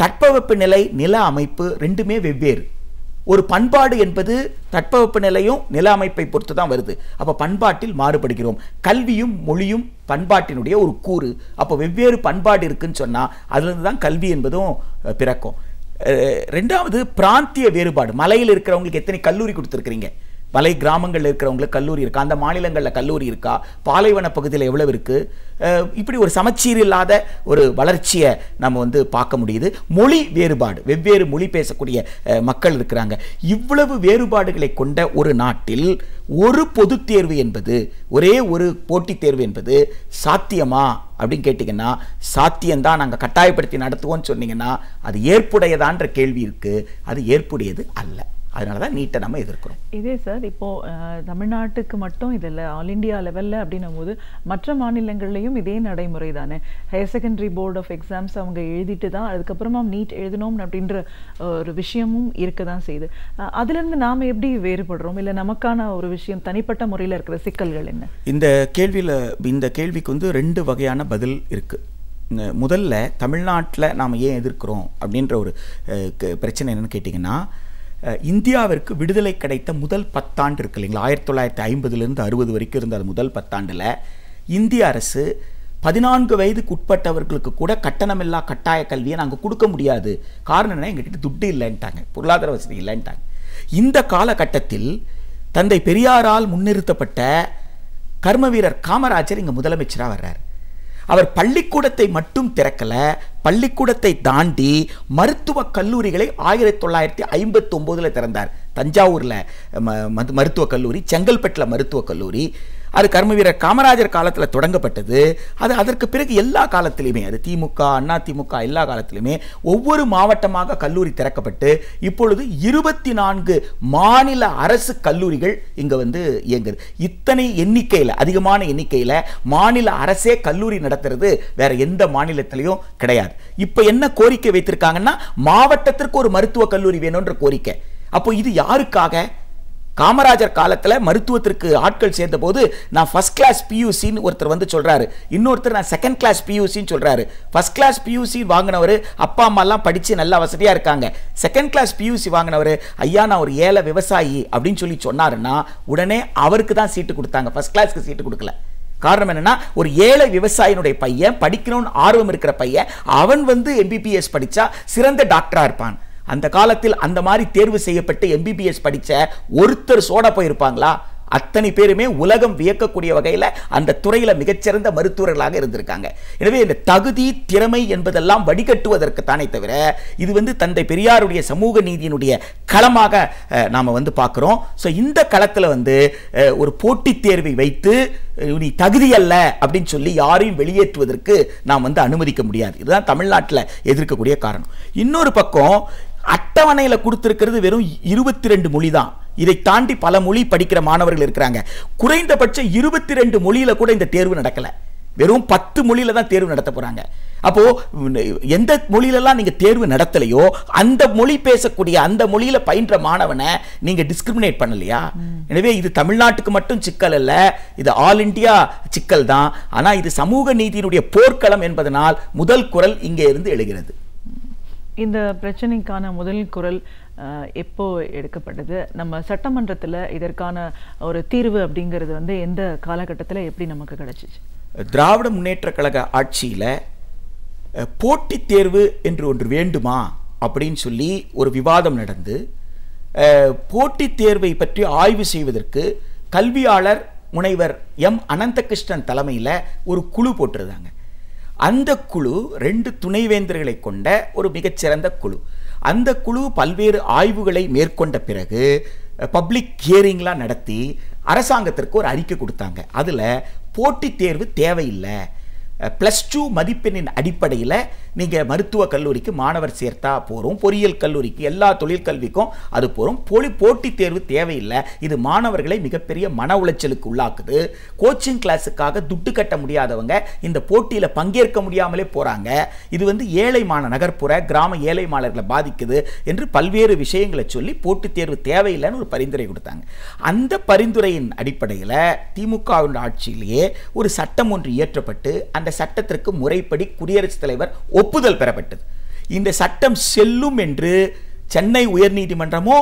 தட்பவெப்ப நிலை, நில அமைப்பு ரெண்டுமே வெவ்வேறு. ஒரு பண்பாடு என்பது தட்பவெப்ப நிலையும் நில அமைப்பை பொறுத்து தான் வருது. அப்போ பண்பாட்டில் மாறுபடுகிறோம். கல்வியும் மொழியும் பண்பாட்டினுடைய ஒரு கூறு. அப்போ வெவ்வேறு பண்பாடு இருக்குன்னு சொன்னால் அதுலேருந்து தான் கல்வி என்பதும் பிறக்கும். 2வது பிராந்திய வேறுபாடு. மலையில் இருக்கிறவங்களுக்கு எத்தனை கல்லூரி கொடுத்துருக்கிறீங்க? மலை கிராமங்களில் இருக்கிறவங்களுக்கு கல்லூரி இருக்கா? அந்த மாநிலங்களில் கல்லூரி இருக்கா? பாலைவன பகுதியில் எவ்வளவு இருக்குது? இப்படி ஒரு சமச்சீர் இல்லாத ஒரு வளர்ச்சியை நம்ம பார்க்க முடியுது. மொழி வேறுபாடு, வெவ்வேறு மொழி பேசக்கூடிய மக்கள் இருக்கிறாங்க. இவ்வளவு வேறுபாடுகளை கொண்ட ஒரு நாட்டில் ஒரு பொது தேர்வு என்பது, ஒரே ஒரு போட்டித் தேர்வு என்பது சாத்தியமா அப்படின்னு கேட்டிங்கன்னா சாத்தியம்தான். நாங்கள் கட்டாயப்படுத்தி நடத்துவோம்னு சொன்னீங்கன்னா அது ஏற்புடையதான்ற கேள்வி இருக்குது. அது ஏற்புடையது அல்ல. அதனால தான் நீட்டை நம்ம எதிர்க்கிறோம். இதே சார் இப்போது தமிழ்நாட்டுக்கு மட்டும் இதில் ஆல் இண்டியா லெவலில் அப்படின்னும் போது மற்ற மாநிலங்கள்லையும் இதே நடைமுறை தானே? Higher secondary board of exams அவங்க எழுதிட்டு தான் அதுக்கப்புறமா நீட் எழுதணும் அப்படின்ற ஒரு விஷயமும் இருக்க தான் செய்யுது. அதுலேருந்து நாம் எப்படி வேறுபடுறோம்? இல்லை நமக்கான ஒரு விஷயம் தனிப்பட்ட முறையில் இருக்கிற சிக்கல்கள் என்ன? இந்த கேள்விக்கு 2 வகையான பதில் இருக்குது. முதல்ல தமிழ்நாட்டில் நாம் ஏன் எதிர்க்கிறோம் அப்படின்ற ஒரு பிரச்சனை என்னன்னு கேட்டிங்கன்னா, இந்தியாவிற்கு விடுதலை கிடைத்த முதல் 10 ஆண்டு இருக்கு இல்லைங்களா, 1950லேருந்து 60 வரைக்கும் இருந்த அது முதல் 10 ஆண்டில் இந்திய அரசு 14 வயதுக்கு உட்பட்டவர்களுக்கு கூட கட்டணமில்லா கட்டாய கல்வியை நாங்கள் கொடுக்க முடியாது. காரணம் என்ன? எங்ககிட்ட துட்டு இல்லைன்ட்டாங்க, பொருளாதார வசதி இல்லைன்ட்டாங்க. இந்த காலகட்டத்தில் தந்தை பெரியாரால் முன்னிறுத்தப்பட்ட கர்ம வீரர் காமராஜர் இங்கே முதலமைச்சராக வர்றார். அவர் பள்ளிக்கூடத்தை மட்டும் திறக்கல, பள்ளிக்கூடத்தை தாண்டி மருத்துவக் கல்லூரிகளை 1959 திறந்தார். தஞ்சாவூரில் மருத்துவக் கல்லூரி, செங்கல்பட்டில் மருத்துவக் கல்லூரி. அது கர்மவீரர் காமராஜர் காலத்தில் தொடங்கப்பட்டது. அது அதற்கு பிறகு எல்லா காலத்திலையுமே, அது திமுக, அண்ணா திமுக எல்லா காலத்திலுமே ஒவ்வொரு மாவட்டமாக கல்லூரி திறக்கப்பட்டு இப்பொழுது 24 மாநில அரசு கல்லூரிகள் இங்கே இயங்குது. இத்தனை எண்ணிக்கையில், அதிகமான எண்ணிக்கையில் மாநில அரசே கல்லூரி நடத்துறது வேற எந்த மாநிலத்திலையும் கிடையாது. இப்போ என்ன கோரிக்கை வைத்திருக்காங்கன்னா, மாவட்டத்திற்கு ஒரு மருத்துவக் கல்லூரி வேணும்ன்ற கோரிக்கை. அப்போ இது யாருக்காக? காமராஜர் காலத்தில் மருத்துவத்திற்கு ஆட்கள் சேர்ந்த போது நான் ஃபர்ஸ்ட் கிளாஸ் பியூசின்னு ஒருத்தர் சொல்றாரு, இன்னொருத்தர் நான் செகண்ட் கிளாஸ் பியூசின்னு சொல்றாரு. ஃபர்ஸ்ட் கிளாஸ் பியூசி வாங்கினவர் அப்பா அம்மாலாம் படித்து நல்லா வசதியாக இருக்காங்க. செகண்ட் கிளாஸ் பியூசி வாங்கினவர் ஐயா நான் ஒரு ஏழை விவசாயி அப்படின்னு சொன்னாருன்னா உடனே அவருக்கு தான் சீட்டு கொடுத்தாங்க, ஃபர்ஸ்ட் கிளாஸ்க்கு சீட்டு கொடுக்கல. காரணம் என்னன்னா, ஒரு ஏழை விவசாயினுடைய பையன், படிக்கணும்னு ஆர்வம் இருக்கிற பையன், அவன் எம்பிபிஎஸ் படித்தா சிறந்த டாக்டராக இருப்பான். அந்த காலத்தில் அந்த மாதிரி தேர்வு செய்யப்பட்டு எம்பிபிஎஸ் படித்த ஒருத்தர் சோட போயிருப்பாங்களா? அத்தனை பேருமே உலகம் வியக்கக்கூடிய வகையில் அந்த துறையில் மிகச்சிறந்த மருத்துவர்களாக இருந்திருக்காங்க. எனவே இந்த தகுதி, திறமை என்பதெல்லாம் வடிகட்டுவதற்கு தானே தவிர இது தந்தை பெரியாருடைய சமூக நீதியினுடைய களமாக நாம் பார்க்குறோம். ஸோ இந்த களத்தில் ஒரு போட்டித் தேர்வை வைத்து நீ தகுதி அல்ல அப்படின்னு சொல்லி யாரையும் வெளியேற்றுவதற்கு நாம் அனுமதிக்க முடியாது. இதுதான் தமிழ்நாட்டில் எதிர்க்கக்கூடிய காரணம். இன்னொரு பக்கம் அட்டவணையில் கொடுத்திருக்கிறது வெறும் 22 மொழி தான். இதை தாண்டி பல மொழி படிக்கிற மாணவர்கள் இருக்கிறாங்க. குறைந்தபட்சம் 22 மொழியில கூட இந்த தேர்வு நடக்கல. வெறும் 10 மொழியில தான் தேர்வு நடத்த போறாங்க. அப்போ எந்த மொழியிலெல்லாம் நீங்க தேர்வு நடத்தலையோ அந்த மொழி பேசக்கூடிய அந்த மொழியில பயின்ற மாணவனை நீங்க டிஸ்கிரிமினேட் பண்ணலையா? எனவே இது தமிழ்நாட்டுக்கு மட்டும் சிக்கல் அல்ல, இது ஆல் இந்தியா சிக்கல் தான். ஆனா இது சமூக நீதியினுடைய போர்க்களம் என்பதனால் முதல் குரல் இங்கே இருந்து எழுகிறது. இந்த பிரச்சனைக்கான முதல் குரல் எப்போ எடுக்கப்பட்டது? நம்ம சட்டமன்றத்தில் இதற்கான ஒரு தீர்வு அப்படிங்கிறது வந்து எந்த காலகட்டத்தில் எப்படி நமக்கு கிடைச்சிச்சு? திராவிட முன்னேற்ற கழக ஆட்சியில் போட்டித் தேர்வு என்று ஒன்று வேண்டுமா அப்படின்னு சொல்லி ஒரு விவாதம் நடந்து போட்டித் தேர்வை பற்றி ஆய்வு செய்வதற்கு கல்வியாளர் முனைவர் எம் அனந்தகிருஷ்ணன் தலைமையில் ஒரு குழு போட்டிருந்தாங்க. அந்த குழு 2 துணைவேந்தர்களை கொண்ட ஒரு மிகச்சிறந்த குழு. அந்த குழு பல்வேறு ஆய்வுகளை மேற்கொண்ட பிறகு பப்ளிக் ஹியரிங்லாம் நடத்தி அரசாங்கத்திற்கு ஒரு அறிக்கை கொடுத்தாங்க. அதில் போட்டித் தேர்வு தேவையில்லை, +2 மதிப்பெண்ணின் அடிப்படையில் நீங்கள் மருத்துவக் கல்லூரிக்கு மாணவர் சேர்த்தா போகிறோம், பொறியியல் கல்லூரிக்கு, எல்லா தொழிற்கல்விக்கும் அது போகிறோம், போட்டித் தேர்வு தேவையில்லை, இது மாணவர்களை மிகப்பெரிய மன உளைச்சலுக்கு உள்ளாக்குது, கோச்சிங் கிளாஸுக்காக துட்டு கட்ட முடியாதவங்க இந்த போட்டியில் பங்கேற்க முடியாமலே போகிறாங்க, இது வந்து ஏழை நகர்ப்புற கிராம ஏழை மாணவர்களை பாதிக்குது என்று பல்வேறு விஷயங்களை சொல்லி போட்டித் தேர்வு தேவையில்லைன்னு ஒரு பரிந்துரை கொடுத்தாங்க. அந்த பரிந்துரையின் அடிப்படையில் திமுகவின் ஆட்சியிலேயே ஒரு சட்டம் ஒன்று இயற்றப்பட்டு அந்த சட்டத்திற்கு முறைப்படி குடியரசுத் தலைவர் ஒப்புதல் பெறப்பட்டது. இந்த சட்டம் செல்லும் என்று சென்னை உயர்நீதிமன்றமோ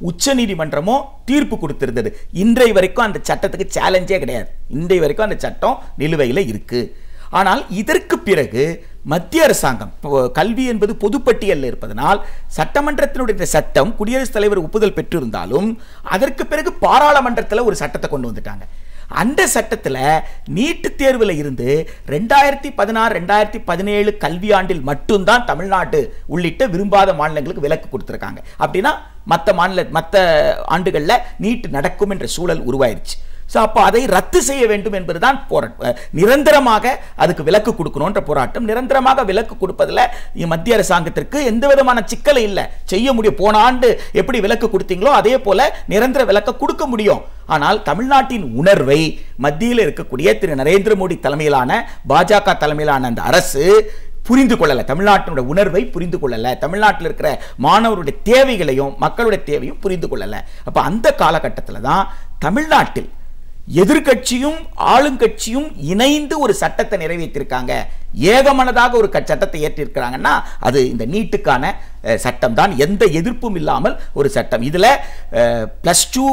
உச்ச நீதிமன்றமோ தீர்ப்பு கொடுத்திருந்தது. இன்றைய வரைக்கும் அந்த சட்டத்துக்கு சேலஞ்சே கிடையாது. இன்றைய வரைக்கும் அந்த சட்டம் நிலுவையில் இருக்கு. ஆனால் இதற்கு பிறகு மத்திய அரசாங்கம், கல்வி என்பது பொதுப்பட்டியலில் இருப்பதனால் சட்டமன்றத்தினுடைய சட்டம் குடியரசுத் தலைவர் ஒப்புதல் பெற்றிருந்தாலும் அதற்கு பிறகு பாராளுமன்றத்தில் ஒரு சட்டத்தை கொண்டு வந்துட்டாங்க. அந்த சட்டத்தில் நீட்டு தேர்வில் இருந்து 2016-2017 கல்வியாண்டில் மட்டும்தான் தமிழ்நாடு உள்ளிட்ட விரும்பாத மாநிலங்களுக்கு விலக்கு கொடுத்துருக்காங்க. அப்படின்னா மற்ற ஆண்டுகளில் நீட்டு நடக்கும் என்ற சூழல் உருவாயிருச்சு. ஸோ அப்போ அதை ரத்து செய்ய வேண்டும் என்பதுதான் போராட்டம். நிரந்தரமாக அதுக்கு விலக்கு கொடுக்கணுன்ற போராட்டம். நிரந்தரமாக விலக்கு கொடுப்பதில் மத்திய அரசாங்கத்திற்கு எந்த விதமான சிக்கலை இல்லை, செய்ய முடியும். போன ஆண்டு எப்படி விலக்கு கொடுத்தீங்களோ அதே போல நிரந்தர விலக்கு கொடுக்க முடியும். ஆனால் தமிழ்நாட்டின் உணர்வை மத்தியில் இருக்கக்கூடிய திரு நரேந்திர மோடி தலைமையிலான பாஜக தலைமையிலான அந்த அரசு புரிந்து கொள்ளல. தமிழ்நாட்டினுடைய உணர்வை புரிந்து கொள்ளல. தமிழ்நாட்டில் இருக்கிற மாணவருடைய தேவைகளையும் மக்களுடைய தேவையும் புரிந்து கொள்ளல. அப்ப அந்த காலகட்டத்தில் தான் தமிழ்நாட்டில் எதிர்கட்சியும் ஆளுங்கட்சியும் இணைந்து ஒரு சட்டத்தை நிறைவேற்றிருக்காங்க. ஏகமனதாக ஒரு சட்டத்தை ஏற்றிருக்கிறாங்கன்னா அது இந்த நீட்டுக்கான சட்டம் தான். எந்த எதிர்ப்பும் இல்லாமல் ஒரு சட்டம். இதுல +2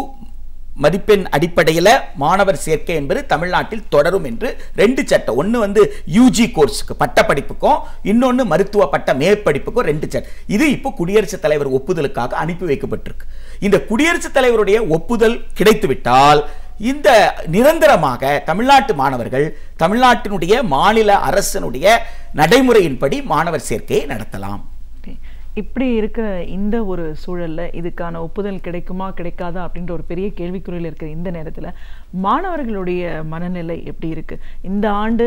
மதிப்பெண் அடிப்படையில் மாணவர் சேர்க்கை என்பது தமிழ்நாட்டில் தொடரும் என்று 2 சட்டம். ஒன்று வந்து யூஜி கோர்ஸுக்கு பட்டப்படிப்புக்கும், இன்னொன்று மருத்துவ பட்ட மேற்படிப்புக்கும் 2 சட்டம். இது இப்போ குடியரசுத் தலைவர் ஒப்புதலுக்காக அனுப்பி வைக்கப்பட்டிருக்கு. இந்த குடியரசுத் தலைவருடைய ஒப்புதல் கிடைத்துவிட்டால் இந்த நிரந்தரமாக தமிழ்நாட்டு மாணவர்கள் தமிழ்நாட்டினுடைய மாநில அரசினுடைய நடைமுறையின்படி மாணவர் சேர்க்கையை நடத்தலாம். இப்படி இருக்கிற இந்த ஒரு சூழல்ல இதுக்கான ஒப்புதல் கிடைக்குமா கிடைக்காதா அப்படின்ற ஒரு பெரிய கேள்விக்குறியில் இருக்கிற இந்த நேரத்தில் மாணவர்களுடைய மனநிலை எப்படி இருக்கு? இந்த ஆண்டு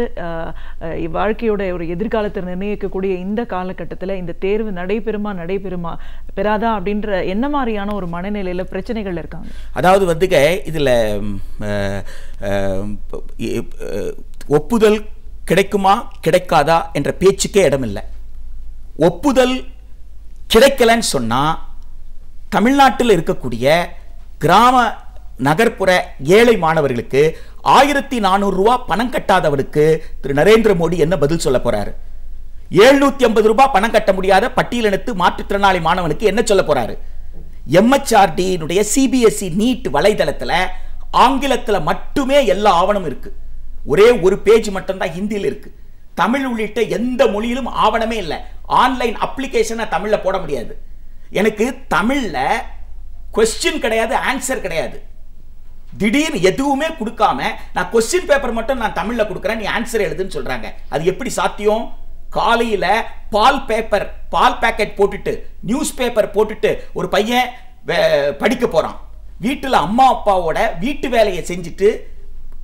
வாழ்க்கையோட ஒரு எதிர்காலத்தை நிர்ணயிக்கக்கூடிய இந்த காலகட்டத்தில் இந்த தேர்வு நடைபெறுமா பெறாதா அப்படின்ற என்ன மாதிரியான ஒரு மனநிலையில பிரச்சனைகள் இருக்காங்க? அதாவது வந்துங்க இதுல ஒப்புதல் கிடைக்குமா கிடைக்காதா என்ற பேச்சுக்கே இடமில்லை. ஒப்புதல் கிடைக்கலன்னு சொன்னா தமிழ்நாட்டில் இருக்கக்கூடிய கிராம நகர்ப்புற ஏழை மாணவர்களுக்கு 1400 ரூபாய் பணம் கட்டாதவனுக்கு திரு நரேந்திர மோடி என்ன பதில் சொல்ல போறாரு? 750 ரூபாய் பணம் கட்ட முடியாத பட்டியலினத்து மாற்றுத்திறனாளி மாணவனுக்கு என்ன சொல்ல போறாரு? MHRD CBSE நீட் வலைதளத்தில் ஆங்கிலத்தில் மட்டுமே எல்லா ஆவணமும் இருக்கு. ஒரே ஒரு பேஜ் மட்டும்தான் ஹிந்தியில் இருக்கு. தமிழ் உள்ளிட்ட எந்த மொழியிலும் ஆவணமே இல்லை. ஆன்லைன் அப்ளிகேஷனை தமிழ்ல போட முடியாது. எனக்கு தமிழ்ல கொஸ்டின் கிடையாது, ஆன்சர் கிடையாது. திடீர்னு எதுவுமே கொடுக்காம நான் கொஸ்டின் பேப்பர் மட்டும் நான் தமிழ்ல கொடுக்குறேன், நீ ஆன்சர் எழுதுன்னு சொல்றாங்க. அது எப்படி சாத்தியம்? காலையில பால் பேக்கெட் போட்டுட்டு நியூஸ் பேப்பர் போட்டுட்டு ஒரு பையன் படிக்க போறான். வீட்டுல அம்மா அப்பாவோட வீட்டு வேலையை செஞ்சுட்டு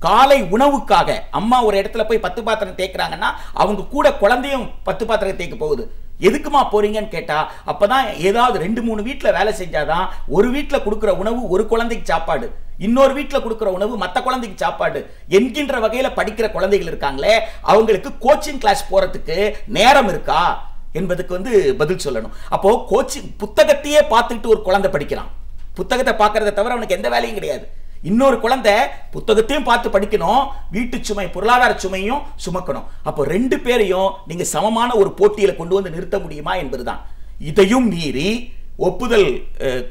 காலை உணவுக்காக அம்மா ஒரு இடத்துல போய் 10 பாத்திரம் தேய்க்கிறாங்கன்னா அவங்க கூட குழந்தையும் 10 பாத்திரம் தேய்க்க போகுது. எதுக்குமா போறீங்கன்னு கேட்டா அப்பதான் ஏதாவது 2-3 வீட்டில் வேலை செஞ்சாதான் ஒரு வீட்டில் கொடுக்குற உணவு ஒரு குழந்தைக்கு சாப்பாடு, இன்னொரு வீட்டில் கொடுக்குற உணவு மற்ற குழந்தைக்கு சாப்பாடு என்கின்ற வகையில படிக்கிற குழந்தைகள் இருக்காங்களே அவங்களுக்கு கோச்சிங் கிளாஸ் போறதுக்கு நேரம் இருக்கா என்பதுக்கு பதில் சொல்லணும். அப்போ கோச்சிங் புத்தகத்தையே பார்த்துட்டு ஒரு குழந்தை படிக்கிறான், புத்தகத்தை பார்க்கறத தவிர அவனுக்கு எந்த வேலையும் கிடையாது. இன்னொரு குழந்தை புத்தகத்தையும் பார்த்து படிக்கணும், வீட்டு சுமை பொருளாதார சுமையும் சுமக்கணும். அப்போ 2 பேரையும் நீங்க சமமான ஒரு போட்டியில கொண்டு வந்து நிறுத்த முடியுமா என்பதுதான். இதையும் மீறி ஒப்புதல்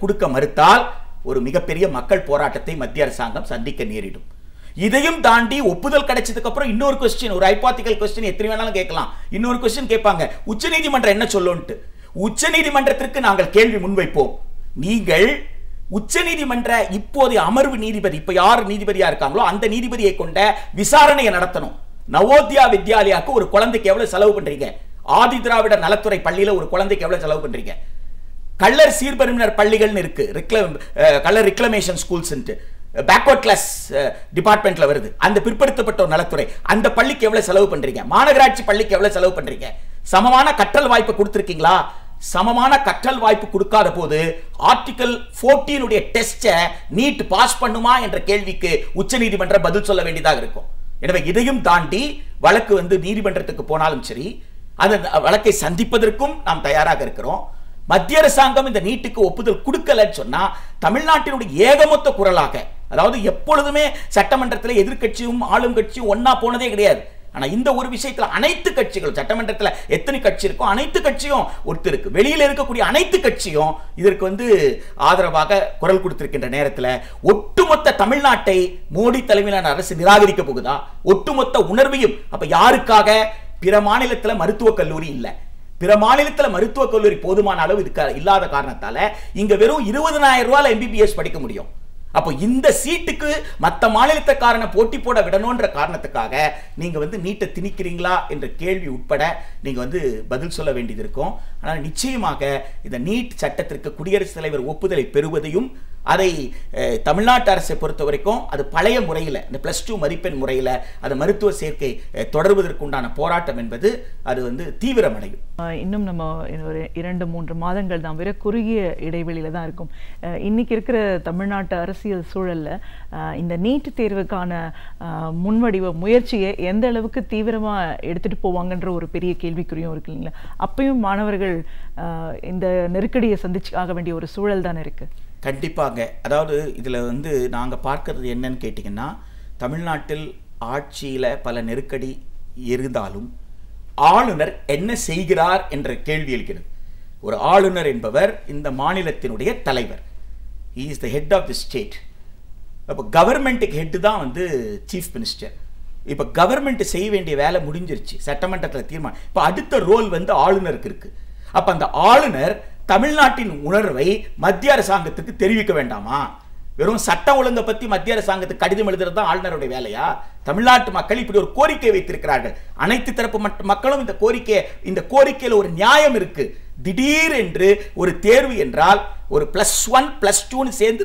கொடுக்க மறுத்தால் ஒரு மிகப்பெரிய மக்கள் போராட்டத்தை மத்திய அரசாங்கம் சந்திக்க நேரிடும். இதையும் தாண்டி ஒப்புதல் கிடைச்சதுக்கு அப்புறம் இன்னொரு क्वेश्चन, ஒரு ஹைபோதெட்டிக்கல் क्वेश्चन எத்தனை வேணாலும் கேட்கலாம். இன்னொரு क्वेश्चन கேட்பாங்க, உச்சநீதிமன்றம் என்ன சொல்லும்ட்டு. உச்சநீதிமன்றத்திற்கு நாங்கள் கேள்வி முன்வைப்போம். நீங்கள் உச்சநீதிமன்ற இப்போதைய அமர்வு நீதிபதி, இப்ப யார் நீதிபதியா இருக்காங்களோ அந்த நீதிபதியை கொண்ட விசாரணையை நடத்தணும். நவோதயா வித்யாலயாக்கு ஒரு குழந்தைக்கு எவ்வளவு செலவு பண்றீங்க? ஆதி திராவிட நலத்துறை பள்ளியில ஒரு குழந்தைக்கு எவ்வளவு செலவு பண்றீங்க? கள்ளர் சீர்பெருமினர் பள்ளிகள்னு இருக்கு, கள்ளர் ரிக்ளமேஷன் ஸ்கூல்ஸ், பேக்வர்ட் கிளாஸ் டிபார்ட்மெண்ட்ல வருது, அந்த பிற்படுத்தப்பட்ட நலத்துறை, அந்த பள்ளிக்கு எவ்வளவு செலவு பண்றீங்க? மாநகராட்சி பள்ளிக்கு எவ்வளவு செலவு பண்றீங்க? சமமான கற்றல் வாய்ப்பு கொடுத்திருக்கீங்களா? சமமான கற்றல் வாய்ப்பு கொடுக்காத போது ஆர்டிகல் 14 உடைய டெஸ்டை நீட் பாஸ் பண்ணுமா என்ற கேள்விக்கு உச்சநீதிமன்றம் பதில் சொல்ல வேண்டியதாக இருக்கும். எனவே இதையும் தாண்டி வழக்கு நீதிமன்றத்துக்கு போனாலும் சரி, அந்த வழக்கை சந்திப்பதற்கும் நாம் தயாராக இருக்கிறோம். மத்திய அரசாங்கம் இந்த நீட்டுக்கு ஒப்புதல் கொடுக்கலன்னு சொன்னா தமிழ்நாட்டினுடைய ஏகமொத்த குரலாக, அதாவது எப்பொழுதுமே சட்டமன்றத்தில் எதிர்க்கட்சியும் ஆளும் கட்சியும் ஒன்னா போனதே கிடையாது. ஆனா இந்த ஒரு விஷயத்துல அனைத்து கட்சிகளும், சட்டமன்றத்தில் எத்தனை கட்சி இருக்கோ அனைத்து கட்சியும் ஒருத்தருக்கு, வெளியில இருக்கக்கூடிய அனைத்து கட்சியும் இதற்கு ஆதரவாக குரல் கொடுத்திருக்கின்ற நேரத்தில் ஒட்டுமொத்த தமிழ்நாட்டை மோடி தலைமையிலான அரசு நிராகரிக்க போகுதா? ஒட்டுமொத்த உணர்வையும். அப்ப யாருக்காக? பிற மாநிலத்தில் மருத்துவக் கல்லூரி இல்லை, பிற மாநிலத்தில் மருத்துவக் கல்லூரி போதுமான அளவு இல்லாத காரணத்தால இங்க வெறும் 20,000 ரூபாய் MBBS படிக்க முடியும். அப்போ இந்த சீட்டுக்கு மற்ற மாநிலத்துக்காரனை போட்டி போட விடணும்ன்ற காரணத்துக்காக நீங்க நீட்டை திணிக்கிறீங்களா என்ற கேள்வி உட்பட நீங்க பதில் சொல்ல வேண்டியது இருக்கும். ஆனால் நிச்சயமாக இந்த நீட் சட்டத்திற்கு குடியரசுத் தலைவர் ஒப்புதலை பெறுவதையும், அதை தமிழ்நாட்டு அரசை பொறுத்த வரைக்கும் அது பழைய முறையில், இந்த +2 மதிப்பெண் முறையில் அது மருத்துவ சேர்க்கை தொடர்வதற்குண்டான போராட்டம் என்பது அது தீவிரமடையும். இன்னும் நம்ம ஒரு 2-3 மாதங்கள் தான், வேற குறுகிய இடைவெளியில தான் இருக்கும். இன்னைக்கு இருக்கிற தமிழ்நாட்டு அரசியல் சூழல்ல இந்த நீட் தேர்வுக்கான முன்வடிவ முயற்சியை எந்த அளவுக்கு தீவிரமா எடுத்துட்டு போவாங்கன்ற ஒரு பெரிய கேள்விக்குறியும் இருக்கு இல்லைங்களா? அப்பயும் மாணவர்கள் இந்த நெருக்கடியை சந்திச்சு ஆக வேண்டிய ஒரு சூழல் தானே இருக்கு. கண்டிப்பாங்க. அதாவது இதில் நாங்கள் பார்க்கறது என்னன்னு கேட்டிங்கன்னா, தமிழ்நாட்டில் ஆட்சியில் பல நெருக்கடி இருந்தாலும் ஆளுநர் என்ன செய்கிறார் என்ற கேள்வி எழுகிறது. ஒரு ஆளுநர் என்பவர் இந்த மாநிலத்தினுடைய தலைவர், he is the head of the state. அப்போ கவர்மெண்ட்டுக்கு ஹெட்டு தான் சீஃப் மினிஸ்டர். இப்போ கவர்மெண்ட் செய்ய வேண்டிய வேலை முடிஞ்சிருச்சு, சட்டமன்றத்தில் தீர்மானம். இப்போ அடுத்த ரோல் ஆளுநருக்கு இருக்கு. அப்போ அந்த ஆளுநர் தமிழ்நாட்டின் உணர்வை மத்திய அரசாங்கத்துக்கு தெரிவிக்க வேண்டாமா? வெறும் சட்டம் ஒழுங்கை பத்தி மத்திய அரசாங்கத்துக்கு கடிதம் எழுதுறது தான் ஆளுநருடைய வேலையா? தமிழ்நாட்டு மக்கள் இப்படி ஒரு கோரிக்கை வைத்திருக்கிறார்கள். அனைத்து தரப்பு மக்களும் இந்த கோரிக்கையில் ஒரு நியாயம் இருக்கு. திடீர் என்று ஒரு தேர்வு என்றால் ஒரு +1 +2 சேர்ந்து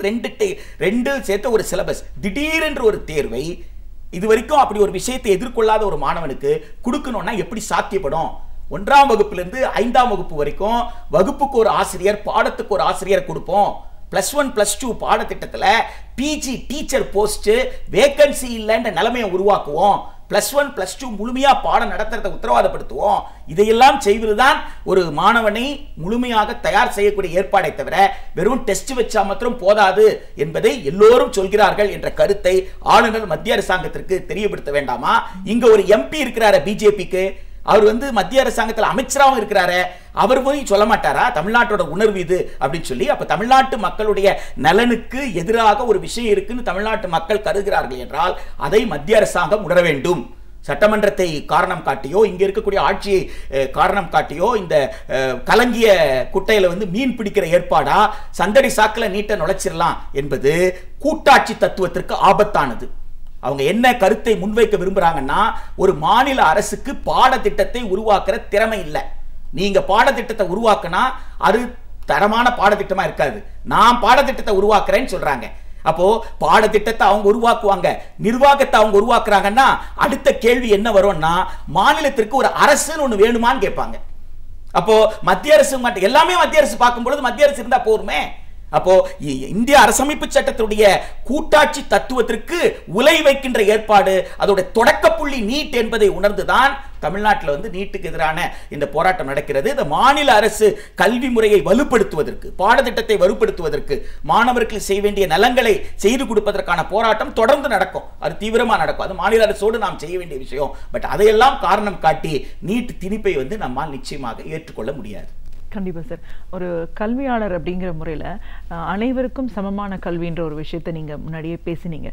ரெண்டு சேர்த்து ஒரு சிலபஸ், திடீர் என்று ஒரு தேர்வை இதுவரைக்கும் அப்படி ஒரு விஷயத்தை எதிர்கொள்ளாத ஒரு மாணவனுக்கு கொடுக்கணும்னா எப்படி சாத்தியப்படும்? 1ஆம் வகுப்பிலிருந்து 5ஆம் வகுப்பு வரைக்கும் வகுப்புக்கு ஒரு ஆசிரியர், பாடத்துக்கு ஒரு ஆசிரியர் கொடுப்போம். +1 +2 பாடத்திட்டத்தில் பிஜி டீச்சர் போஸ்ட் வேகன்சி இல்லைன்ற நிலைமையை உருவாக்குவோம். +1 +2 முழுமையா பாடம் நடத்துறதை உத்தரவாதப்படுத்துவோம். இதையெல்லாம் செய்வதுதான் ஒரு மாணவனை முழுமையாக தயார் செய்யக்கூடிய ஏற்பாடை தவிர வெறும் டெஸ்ட் வச்சா மாத்திரம் போதாது என்பதை எல்லோரும் சொல்கிறார்கள் என்ற கருத்தை ஆளுநர் மத்திய அரசாங்கத்திற்கு தெரியப்படுத்த வேண்டாமா? இங்க ஒரு எம்பி இருக்கிறாரு பிஜேபிக்கு, அவர் மத்திய அரசாங்கத்தில் அமைச்சராகவும் இருக்கிறாரு, அவர் போய் சொல்ல மாட்டாரா தமிழ்நாட்டோட உணர்வு இது அப்படின்னு சொல்லி? அப்ப தமிழ்நாட்டு மக்களுடைய நலனுக்கு எதிராக ஒரு விஷயம் இருக்குன்னு தமிழ்நாட்டு மக்கள் கருதுகிறார்கள் என்றால் அதை மத்திய அரசாங்கம் உணர வேண்டும். சட்டமன்றத்தை காரணம் காட்டியோ, இங்க இருக்கக்கூடிய ஆட்சியை காரணம் காட்டியோ, இந்த கலங்கிய குட்டையில மீன் பிடிக்கிற ஏற்பாடா சந்தடி சாக்கில் நீட்டை நுழைச்சிடலாம் என்பது கூட்டாட்சி தத்துவத்திற்கு ஆபத்தானது. அவங்க என்ன கருத்தை முன்வைக்க விரும்புறாங்கன்னா, ஒரு மாநில அரசுக்கு பாடத்திட்டத்தை உருவாக்குற திறமை இல்லை. நீங்க பாடத்திட்டத்தை உருவாக்குனா அது தரமான பாடத்திட்டமா இருக்காது. நான் பாடத்திட்டத்தை உருவாக்குறேன்னு சொல்றாங்க. அப்போ பாடத்திட்டத்தை அவங்க உருவாக்குவாங்க, நிர்வாகத்தை அவங்க உருவாக்குறாங்கன்னா அடுத்த கேள்வி என்ன வரும்னா, மாநிலத்திற்கு ஒரு அரசுன்னு ஒண்ணு வேணுமான்னு கேட்பாங்க. அப்போ மத்திய அரசு எல்லாமே மத்திய அரசு பார்க்கும் பொழுது மத்திய அரசு இருந்தா போருமே. அப்போ இந்திய அரசமைப்பு சட்டத்துடைய கூட்டாட்சி தத்துவத்திற்கு உலை வைக்கின்ற ஏற்பாடு, அதோட தொடக்க புள்ளி நீட் என்பதை உணர்ந்துதான் தமிழ்நாட்டில் வந்து நீட்டுக்கு எதிரான இந்த போராட்டம் நடக்கிறது. இந்த மாநில அரசு கல்வி முறையை வலுப்படுத்துவதற்கு, பாடத்திட்டத்தை வலுப்படுத்துவதற்கு, மாணவர்களுக்கு செய்ய வேண்டிய நலங்களை செய்து கொடுப்பதற்கான போராட்டம் தொடர்ந்து நடக்கும். அது தீவிரமாக நடக்கும். அது மாநில அரசோடு நாம் செய்ய வேண்டிய விஷயம். பட் அதையெல்லாம் காரணம் காட்டி நீட் திணிப்பை வந்து நம்மால் நிச்சயமாக ஏற்றுக்கொள்ள முடியாது. கண்டிப்பா சார். ஒரு கல்வியாளர் அப்படிங்கிற முறையில் அனைவருக்கும் சமமான கல்வின்ற ஒரு விஷயத்தை நீங்கள் முன்னாடியே பேசினீங்க.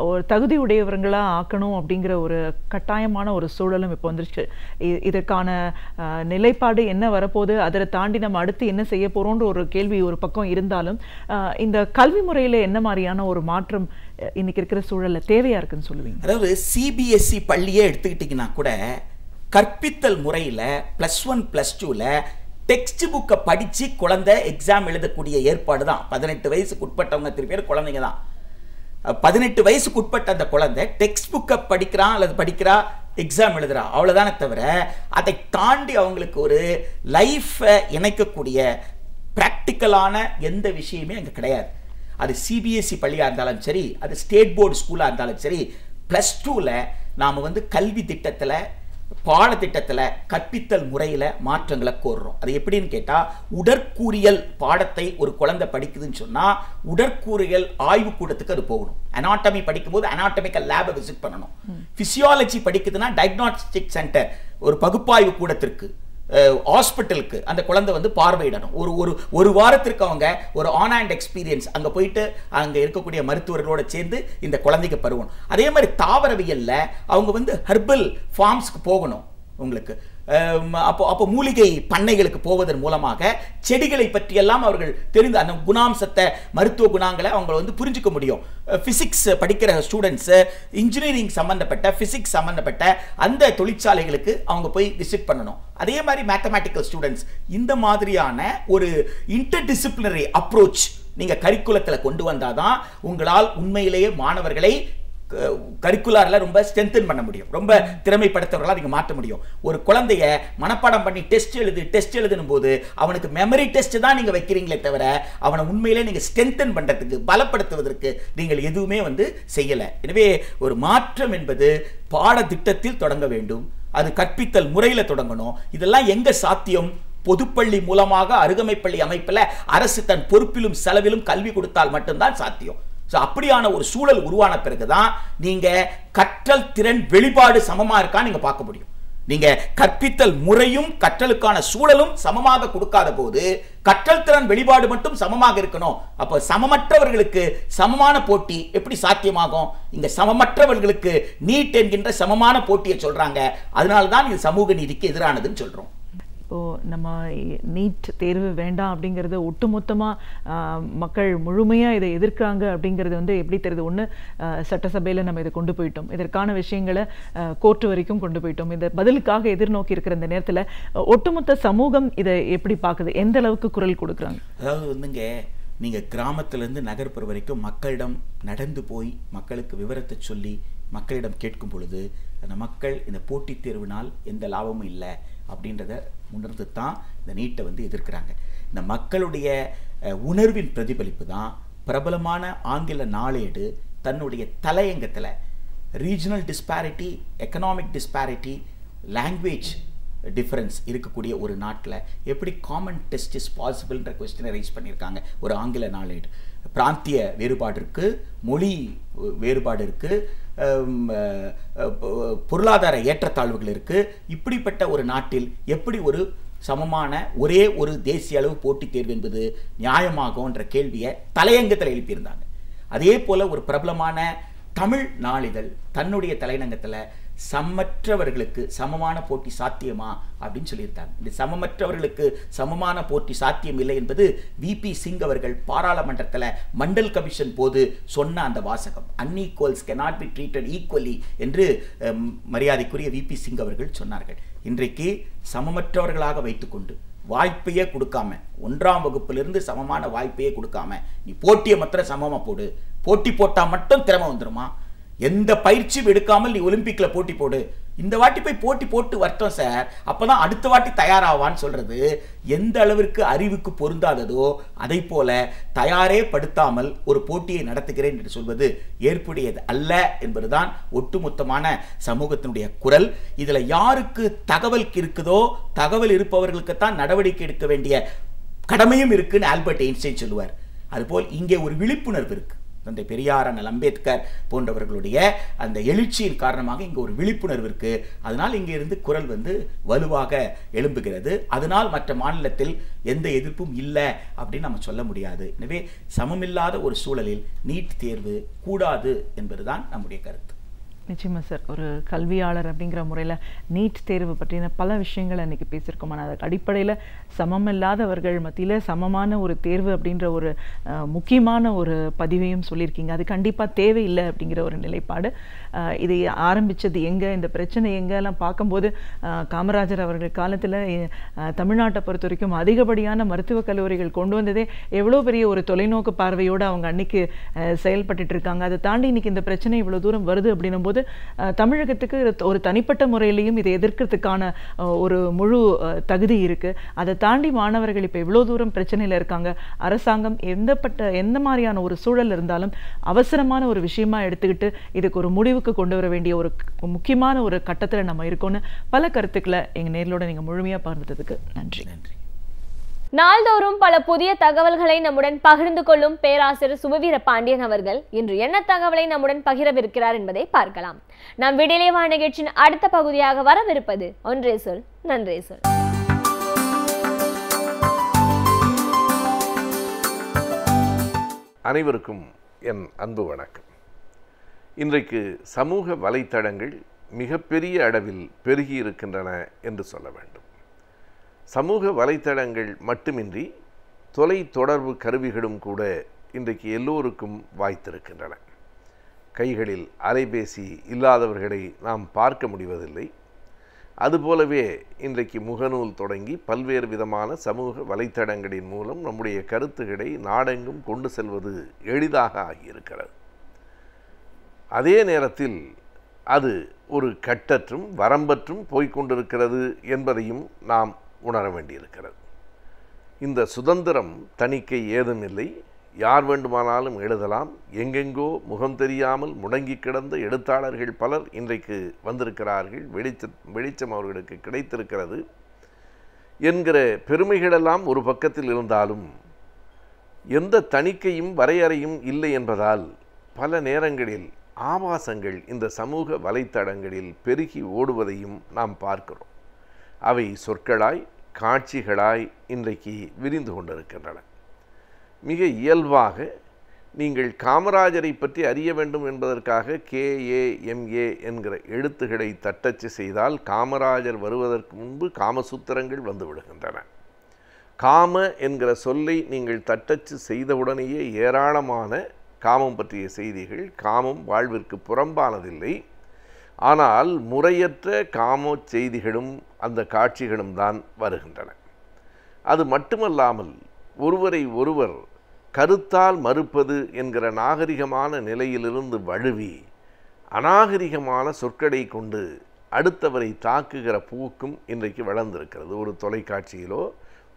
ஒரு தகுதி உடையவர்களாக ஆக்கணும் அப்படிங்கிற ஒரு கட்டாயமான ஒரு சூழலும் இப்போ வந்துருச்சு. இதற்கான நிலைப்பாடு என்ன வரப்போகுது, அதை தாண்டி நம்ம அடுத்து என்ன செய்ய போகிறோன்ற ஒரு கேள்வி ஒரு பக்கம் இருந்தாலும், இந்த கல்வி முறையில் என்ன மாதிரியான ஒரு மாற்றம் இன்னைக்கு இருக்கிற சூழலில் தேவையாக இருக்குன்னு சொல்லுவீங்க? அதாவது சிபிஎஸ்இ பள்ளியே எடுத்துக்கிட்டிங்கன்னா கூட கற்பித்தல் முறையில் +1 +2ல் டெக்ஸ்ட் புக்கை படித்து குழந்தை எக்ஸாம் எழுதக்கூடிய ஏற்பாடு தான். 18 வயசுக்கு உட்பட்டவங்க திருப்பி பேர் குழந்தைங்க தான். 18 வயசுக்கு உட்பட்ட அந்த குழந்தை டெக்ஸ்ட் புக்கை படிக்கிறான் அல்லது படிக்கிறா, எக்ஸாம் எழுதுறா, அவ்வளோதானே தவிர அதை தாண்டி அவங்களுக்கு ஒரு லைஃப்பை இணைக்கக்கூடிய ப்ராக்டிக்கலான எந்த விஷயமே அங்கே கிடையாது. அது சிபிஎஸ்இ பள்ளியாக இருந்தாலும் சரி, அது ஸ்டேட் போர்டு ஸ்கூலாக இருந்தாலும் சரி, +2ல் நாம் வந்து கல்வி திட்டத்தில், பாடத்திட்டத்தில், கற்பித்தல் முறையில் மாற்றங்களை கோர்றோம். அது எப்படின்னு கேட்டால், உடற்கூறியல் பாடத்தை ஒரு குழந்தை படிக்குதுன்னு சொன்னால் உடற்கூறியல் ஆய்வுக்கூடத்துக்கு அது போகணும். அனாட்டமி படிக்கும்போது அனாட்டமிக்கல் லேபை விசிட் பண்ணணும். ஃபிசியாலஜி படிக்குதுன்னா டயக்னாஸ்டிக் சென்டர், ஒரு பகுப்பாய்வு கூடத்திற்கு, ஹாஸ்பிட்டலுக்கு அந்த குழந்தை வந்து பார்வையிடணும். ஒரு வாரத்திற்கு அவங்க ஒரு ஆன் ஹேண்ட் எக்ஸ்பீரியன்ஸ் அங்கே போயிட்டு அங்கே இருக்கக்கூடிய மருத்துவர்களோட சேர்ந்து இந்த குழந்தைக்கு பருவணும். அதே மாதிரி தாவரவியல்ல அவங்க வந்து ஹெர்பல் ஃபார்ம்ஸ்க்கு போகணும். உங்களுக்கு அப்போ மூலிகை பண்ணைகளுக்கு போவதன் மூலமாக செடிகளை பற்றியெல்லாம் அவர்கள் தெரிந்து அந்த குணாம்சத்தை, மருத்துவ குணங்களை அவங்க வந்து புரிஞ்சுக்க முடியும். பிசிக்ஸ் படிக்கிற ஸ்டூடெண்ட்ஸு இன்ஜினியரிங் சம்பந்தப்பட்ட, பிசிக்ஸ் சம்பந்தப்பட்ட அந்த தொழிற்சாலைகளுக்கு அவங்க போய் விசிட் பண்ணணும். அதே மாதிரி மேத்தமேட்டிக்கல் ஸ்டூடெண்ட்ஸ். இந்த மாதிரியான ஒரு இன்டர்டிசிப்ளினரி அப்ரோச் நீங்கள் கரிக்குலத்தில் கொண்டு வந்தால் தான் உங்களால் உண்மையிலேயே மாணவர்களை கரிக்குலரில் ரொம்ப ஸ்ட்ரென்தன் பண்ண முடியும், ரொம்ப திறமைப்படுத்தவர்களாக நீங்கள் மாற்ற முடியும். ஒரு குழந்தைய மனப்பாடம் பண்ணி டெஸ்ட் எழுதும் போது அவனுக்கு மெமரி டெஸ்ட் தான் நீங்கள் வைக்கிறீங்களே தவிர அவனை உண்மையிலே நீங்கள் ஸ்ட்ரென்தன் பண்ணுறதுக்கு, பலப்படுத்துவதற்கு நீங்கள் எதுவுமே வந்து செய்யலை. எனவே ஒரு மாற்றம் என்பது பாடத்திட்டத்தில் தொடங்க வேண்டும். அது கற்பித்தல் முறையில் தொடங்கணும். இதெல்லாம் எங்கே சாத்தியம்? பொதுப்பள்ளி மூலமாக அருகமைப்பள்ளி அமைப்பில் அரசு தன் பொறுப்பிலும் செலவிலும் கல்வி கொடுத்தால் மட்டும்தான் சாத்தியம். அப்படியான ஒரு சூழல் உருவான பிறகுதான் நீங்க கற்றல் திறன் வெளிப்பாடு சமமா இருக்கா நீங்க பார்க்க முடியும். நீங்க கற்பித்தல் முறையும் கற்றலுக்கான சூழலும் சமமாக கொடுக்காத போது கற்றல் திறன் வெளிப்பாடு மட்டும் சமமாக இருக்கணும். அப்ப சமமற்றவர்களுக்கு சமமான போட்டி எப்படி சாத்தியமாகும்? இங்க சமமற்றவர்களுக்கு நீட் என்கின்ற சமமான போட்டியை சொல்றாங்க. அதனால்தான் இது சமூக நீதிக்கு எதிரானதுன்னு சொல்றோம். இப்போது நம்ம நீட் தேர்வு வேண்டாம் அப்படிங்கிறத ஒட்டுமொத்தமாக மக்கள் முழுமையாக இதை எதிர்க்கிறாங்க அப்படிங்கிறது வந்து எப்படி தெரியுது? ஒன்று, சட்டசபையில் நம்ம இதை கொண்டு போயிட்டோம், இதற்கான விஷயங்களை கோர்ட்டு வரைக்கும் கொண்டு போயிட்டோம். இந்த பதிலுக்காக எதிர்நோக்கி இருக்கிற இந்த நேரத்தில் ஒட்டுமொத்த சமூகம் இதை எப்படி பார்க்குது? எந்த அளவுக்கு குரல் கொடுக்குறாங்க? அதாவது வந்துங்க, நீங்கள் கிராமத்திலேருந்து நகர்ப்புற வரைக்கும் மக்களிடம் நடந்து போய் மக்களுக்கு விவரத்தை சொல்லி மக்களிடம் கேட்கும் பொழுது அந்த மக்கள் இந்த போட்டித் தேர்வினால் எந்த லாபமும் இல்லை அப்படின்றத உணர்ந்து தான் இந்த நீட்டை வந்து எதிர்க்கிறாங்க. இந்த மக்களுடைய உணர்வின் பிரதிபலிப்பு தான் பிரபலமான ஆங்கில நாளேடு தன்னுடைய தலையங்கத்தில் regional disparity, economic disparity, language difference இருக்கக்கூடிய ஒரு நாட்டில் எப்படி காமன் டெஸ்ட் இஸ் பாசிபிள்ன்ற கொஸ்டினை ரைஸ் பண்ணியிருக்காங்க ஒரு ஆங்கில நாளேடு. பிராந்திய வேறுபாடு இருக்குது, மொழி வேறுபாடு இருக்குது, பொருளாதார ஏற்றத்தாழ்வுகள் இருக்குது. இப்படிப்பட்ட ஒரு நாட்டில் எப்படி ஒரு சமமான ஒரே ஒரு தேசிய அளவு போட்டித் தேர்வு என்பது நியாயமாகும்ன்ற கேள்வியை தலையங்கத்தில் எழுப்பியிருந்தாங்க. அதே போல் ஒரு பிரபலமான தமிழ் நாளிதழ் தன்னுடைய தலைநங்கத்தில் சமமற்றவர்களுக்கு சமமான போட்டி சாத்தியமா அப்படின்னு சொல்லியிருந்தாங்க. இந்த சமமற்றவர்களுக்கு சமமான போட்டி சாத்தியம் இல்லை என்பது விபி சிங் அவர்கள் பாராளுமன்றத்தில் மண்டல் கமிஷன் போது சொன்ன அந்த வாசகம். அன்இக்குவல்ஸ் cannot be treated equally என்று மரியாதைக்குரிய விபி சிங் அவர்கள் சொன்னார்கள். இன்றைக்கு சமமற்றவர்களாக வைத்துக்கொண்டு வாய்ப்பையே கொடுக்காம, 1ஆம் வகுப்பிலிருந்து சமமான வாய்ப்பையே கொடுக்காம நீ போட்டியை மாத்திரம் சமமாக போடு, போட்டி போட்டால் மட்டும் திறமை வந்துருமா? எந்த பயிற்சியும் எடுக்காமல் நீ ஒலிம்பிக்கில் போட்டி போடு, இந்த வாட்டி போய் போட்டி போட்டு வரட்டும் சார், அப்பதான் அடுத்த வாட்டி தயாராவான்னு சொல்றது எந்த அளவிற்கு அறிவுக்கு பொருந்தாததோ அதை போல தயாரே படுத்தாமல் ஒரு போட்டியை நடத்துகிறேன் என்று சொல்வது ஏற்புடையது அல்ல என்பதுதான் ஒட்டுமொத்தமான சமூகத்தினுடைய குரல். இதுல யாருக்கு தகவல் இருக்குதோ தகவல் இருப்பவர்களுக்குத்தான் நடவடிக்கை எடுக்க வேண்டிய கடமையும் இருக்குன்னு ஆல்பர்ட் ஐன்ஸ்டைன் சொல்லுவார். அதுபோல் இங்கே ஒரு விழிப்புணர்வு இருக்கு. தந்தை பெரியார், அண்ணல் அம்பேத்கர் போன்றவர்களுடைய அந்த எழுச்சியின் காரணமாக இங்கே ஒரு விழிப்புணர்வு இருக்கு. அதனால் இங்கே இருந்து குரல் வலுவாக எழும்புகிறது. அதனால் மற்ற மாநிலத்தில் எந்த எதிர்ப்பும் இல்லை அப்படின்னு நம்ம சொல்ல முடியாது. எனவே சமமில்லாத ஒரு சூழலில் நீட் தேர்வு கூடாது என்பதுதான் நம்முடைய கருத்து. நிச்சயமா சார், ஒரு கல்வியாளர் அப்படிங்கிற முறையில் நீட் தேர்வு பற்றின பல விஷயங்களை இன்னைக்கு பேசியிருக்கோம். ஆனால் அதுக்கு அடிப்படையில் சமமில்லாதவர்கள் மத்தியில் சமமான ஒரு தேர்வு அப்படின்ற ஒரு முக்கியமான ஒரு பதிவையும் சொல்லியிருக்கீங்க. அது கண்டிப்பாக தேவையில்லை அப்படிங்கிற ஒரு நிலைப்பாடு. இதை ஆரம்பித்தது எங்கே, இந்த பிரச்சனை எங்கெல்லாம் பார்க்கும்போது காமராஜர் அவர்கள் காலத்தில் தமிழ்நாட்டை பொறுத்த வரைக்கும் அதிகப்படியான மருத்துவக் கல்லூரிகள் கொண்டு வந்ததே எவ்வளோ பெரிய ஒரு தொலைநோக்கு பார்வையோடு அவங்க அன்னைக்கு செயல்பட்டு இருக்காங்க. அதை தாண்டி இன்னைக்கு இந்த பிரச்சனை இவ்வளோ தூரம் வருது அப்படின்னும் போது தமிழகத்துக்கு ஒரு தனிப்பட்ட முறையிலையும் இதை எதிர்க்கிறதுக்கான ஒரு முழு தகுதி இருக்கு. அதை தாண்டி மாணவர்கள் இப்போ எவ்வளோ தூரம் பிரச்சனையில் இருக்காங்க. அரசாங்கம் எந்த மாதிரியான ஒரு சூழல் இருந்தாலும் அவசரமான ஒரு விஷயமா எடுத்துக்கிட்டு இதுக்கு ஒரு முடிவுக்கு கொண்டு வர வேண்டிய ஒரு முக்கியமான ஒரு கட்டத்தில் நம்ம இருக்கோன்னு பல கருத்துக்களை எங்கள் நேரிலோட நீங்கள் முழுமையாக பகிர்ந்ததுக்கு நன்றி. நன்றி. நாள்தோறும் பல புதிய தகவல்களை நம்முடன் பகிர்ந்து கொள்ளும் பேராசிரியர் சுபவீர பாண்டியன் அவர்கள் இன்று என்ன தகவலை நம்முடன் பகிரவிருக்கிறார் என்பதை பார்க்கலாம். நம் விடியலே வா நிகழ்ச்சியின் அடுத்த பகுதியாக வரவிருப்பது ஒன்றே சொல் நன்றே சொல். அனைவருக்கும் என் அன்பு வணக்கம். இன்றைக்கு சமூக வலைத்தளங்கள் மிகப்பெரிய அளவில் பெருகி இருக்கின்றன என்று சொல்ல வேண்டும். சமூக வலைத்தளங்கள் மட்டுமின்றி தொலை தொடர்பு கருவிகளும் கூட இன்றைக்கு எல்லோருக்கும் வாய்த்திருக்கின்றன. கைகளில் அலைபேசி இல்லாதவர்களை நாம் பார்க்க முடிவதில்லை. அதுபோலவே இன்றைக்கு முகநூல் தொடங்கி பல்வேறு விதமான சமூக வலைத்தளங்களின் மூலம் நம்முடைய கருத்துக்களை நாடெங்கும் கொண்டு செல்வது எளிதாக ஆகியிருக்கிறது. அதே நேரத்தில் அது ஒரு கட்டற்றும் வரம்பற்றும் போய்கொண்டிருக்கிறது என்பதையும் நாம் உணர வேண்டியிருக்கிறது. இந்த சுதந்திரம் தணிக்கை ஏதும் இல்லை. யார் வேண்டுமானாலும் எழுதலாம். எங்கெங்கோ முகம் தெரியாமல் முடங்கி கிடந்த எழுத்தாளர்கள் பலர் இன்றைக்கு வந்திருக்கிறார்கள். வெளிச்சம் அவர்களுக்கு கிடைத்திருக்கிறது என்கிற பெருமைகளெல்லாம் ஒரு பக்கத்தில் இருந்தாலும் எந்த தணிக்கையும் வரையறையும் இல்லை என்பதால் பல நேரங்களில் ஆபாசங்கள் இந்த சமூக வலைத்தளங்களில் பெருகி ஓடுவதையும் நாம் பார்க்கிறோம். அவை சொற்களாய் காட்சிகளாய் இன்றைக்கு விரிந்து கொண்டிருக்கின்றன. மிக இயல்பாக நீங்கள் காமராஜரை பற்றி அறிய வேண்டும் என்பதற்காக KAMA என்கிற எழுத்துக்களை தட்டச்சு செய்தால் காமராஜர் வருவதற்கு முன்பு காமசூத்திரங்கள் வந்துவிடுகின்றன. காம என்கிற சொல்லை நீங்கள் தட்டச்சு செய்தவுடனேயே ஏராளமான காமம் பற்றிய செய்திகள். காமம் வாழ்விற்கு புறம்பானதில்லை. ஆனால் முறையற்ற காம செய்திகளும் அந்த காட்சிகளும் தான் வருகின்றன. அது மட்டுமல்லாமல் ஒருவரை ஒருவர் கருத்தால் மறுப்பது என்கிற நாகரிகமான நிலையிலிருந்து வழுவி அநாகரிகமான சொற்களை கொண்டு அடுத்தவரை தாக்குகிற போக்கும் இன்றைக்கு வளர்ந்திருக்கிறது. ஒரு தொலைக்காட்சியிலோ